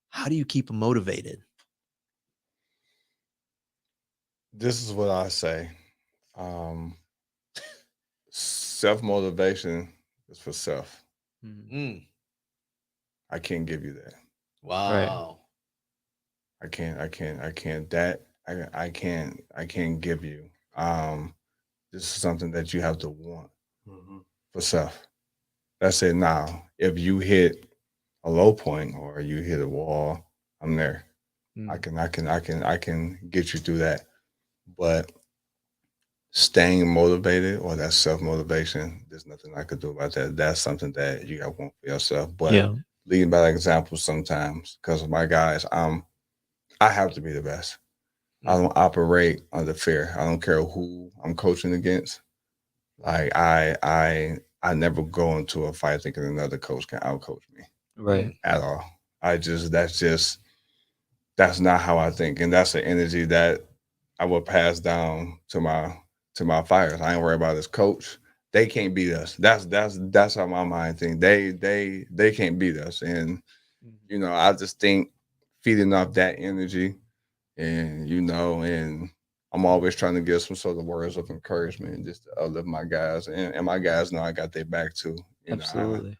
How do you keep them motivated? This is what I say. Self-motivation is for self. Mm-hmm. I can't give you that. Wow. Right. I can't give you. This is something that you have to want for self. That's it. Now, if you hit a low point or you hit a wall, I'm there. I can get you through that. But staying motivated or that self-motivation, there's nothing I could do about that. That's something that you got to want for yourself. But leading by example sometimes, because my guys, I have to be the best. I don't operate under fear. I don't care who I'm coaching against. Like I never go into a fight thinking another coach can outcoach me. Right. At all. That's not how I think. And that's the energy that I will pass down to my fighters. I ain't worried about this coach. They can't beat us. That's how my mind thinks. They can't beat us. And you know, I just think feeding off that energy and you know, and I'm always trying to give some sort of words of encouragement just to uplift my guys. And my guys know I got their back too. You Absolutely.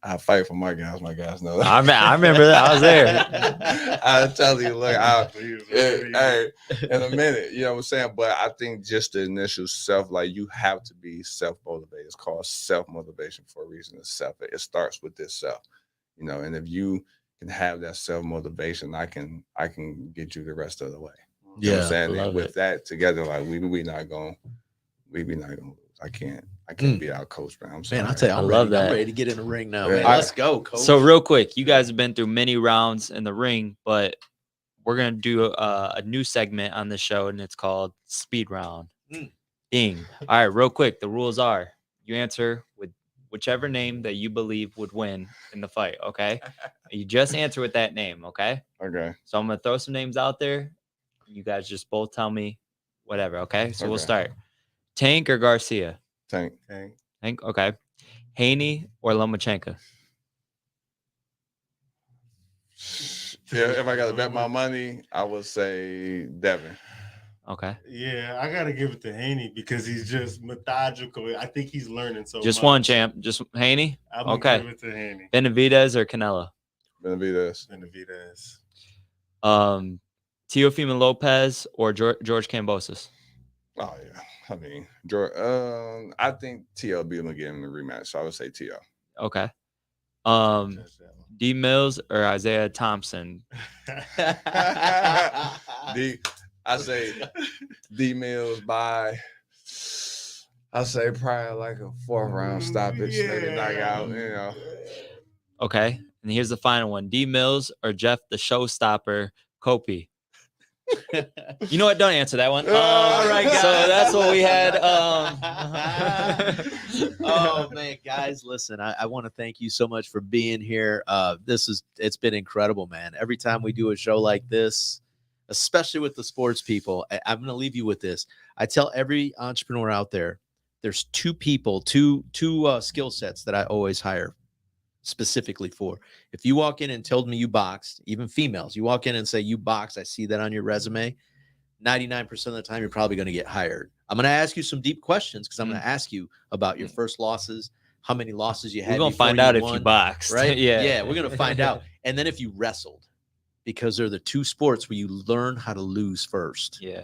I fight for my guys. My guys know that. I remember that. I was there. I'll tell you, look, hey, in a minute, you know what I'm saying? But I think just the initial self, like you have to be self-motivated. It's called self-motivation for a reason. It starts with this self, you know, and if you can have that self-motivation, I can get you the rest of the way. You know what Yeah, I'm saying? love And with it. that together, like we not gonna lose. I can't be out coach, man. I'm sorry. Man, I'll tell you, I I'm love ready. I'm that. ready to get in the ring now, Yeah. man. All Let's go, coach. So real quick, you guys have been through many rounds in the ring, but we're gonna do a new segment on the show, and it's called Speed Round. Ding. All right, real quick. The rules are you answer with whichever name that you believe would win in the fight. Okay. You just answer with that name. Okay. Okay. So I'm gonna throw some names out there. You guys just both tell me whatever. Okay. So we'll Okay. start. Tank or Garcia? Tank. Tank. Okay. Haney or Lomachenko? Yeah, if I got to bet my money, I would say Devin. Okay. Yeah, I gotta give it to Haney because he's just methodical. I think he's learning so Just much. one, champ. Just Haney. I'm gonna Okay. give it to Haney. Benavidez or Canelo? Benavidez. Teofimo Lopez or George Kambosos? Oh yeah. I mean, George. I think T.O. beat him again in the rematch, so I would say T.O. Okay. D Mills or Isaiah Thompson? I say D Mills by. I say probably like a 4th round stoppage, maybe knockout. You know. Okay. And here's the final one: D Mills or Jeff the Showstopper Copi? You know what? Don't answer that one. All right, guys. So that's what we had. Oh man, guys, listen, I want to thank you so much for being here. It's been incredible, man. Every time we do a show like this, especially with the sports people, I'm going to leave you with this. I tell every entrepreneur out there, there's two skill sets that I always hire specifically for. If you walk in and told me you boxed, even females, you walk in and say you boxed, I see that on your resume, 99% of the time you're probably going to get hired. I'm going to ask you some deep questions because I'm going to ask you about your first losses, how many losses you had. We're going to find out if you boxed. Right? Yeah, we're going to find out. And then if you wrestled, because they're the two sports where you learn how to lose first. Yeah.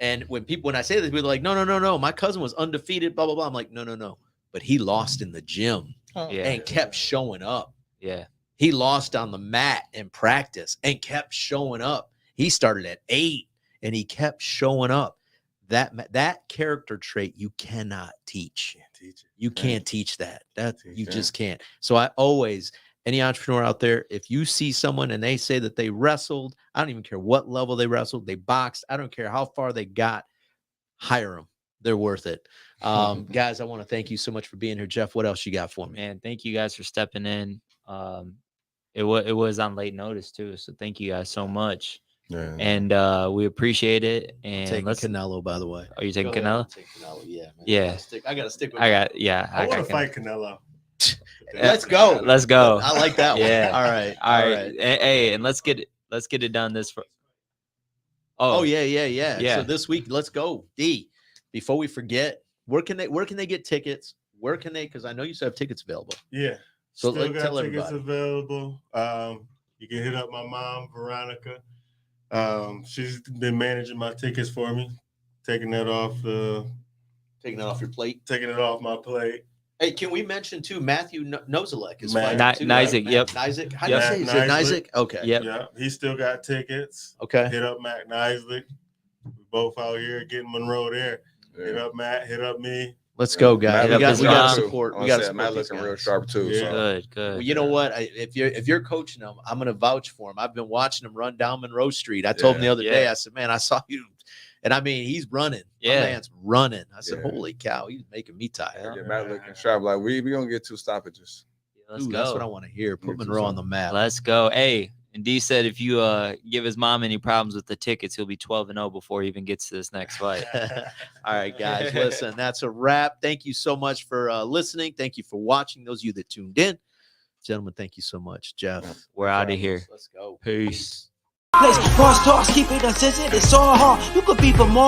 And when I say this, people are like, no, my cousin was undefeated, blah, blah, blah. I'm like, no. But he lost in the gym and kept showing up. Yeah. He lost on the mat in practice and kept showing up. He started at 8 and he kept showing up. That character trait you cannot teach. You can't teach that. You just can't. So I always, any entrepreneur out there, if you see someone and they say that they wrestled, I don't even care what level they wrestled, they boxed, I don't care how far they got, hire them. They're worth it. Guys, I want to thank you so much for being here. Jeff, what else you got for me? Man, thank you guys for stepping in. It was on late notice too, so thank you guys so much. Yeah. And we appreciate it. And let's Canelo, by the way. Are you taking Canelo? Take Canelo, yeah, man. Yeah. I gotta stick with I want to fight Canelo. Let's go. Let's go. I like that one. Yeah. All right. All right. Hey, and let's get it done this for. Oh yeah. So Yeah. this week, let's go. D. Before we forget, where can they get tickets? Where can they? Because I know you still have tickets available. Yeah. So Still got tell tickets everybody. available. You can hit up my mom, Veronica. She's been managing my tickets for me, taking that off your plate. taking it off my plate. Hey, can we mention too? Matthew Nozalek is Matt. fighting too. Nizick, right? yep. Nizick. How Yep. do you say? Is it Nizick? Okay. Yep. Yeah, he still got tickets. Okay. Hit up Matt Nizick. We both out here getting Monroe there. Hit up Matt. Hit up me. Let's go, guys. Matt We got looking to support. We got to support. Matt these looking real guys. sharp too. Yeah. So. Good. Well, you know what? If you're coaching them, I'm going to vouch for him. I've been watching him run down Monroe Street. I told him the other day, I said, man, I saw you. And I mean, he's running. Yeah. My man's running. I said, Yeah. holy cow, he's making me tired. Yeah, Matt looking sharp. Like we gonna get 2 stoppages. Let's Ooh, go. that's what I want to hear. Put Me too, Monroe on son. the map. Let's go. Hey, and D said if you give his mom any problems with the tickets, he'll be 12-0 before he even gets to this next fight. All right, guys, listen, that's a wrap. Thank you so much for listening. Thank you for watching. Those of you that tuned in, gentlemen, thank you so much. Jeff, We're out of here. Let's go. Peace. Place Boss Talks, keep it uncensored. It's all hard. You could be for more.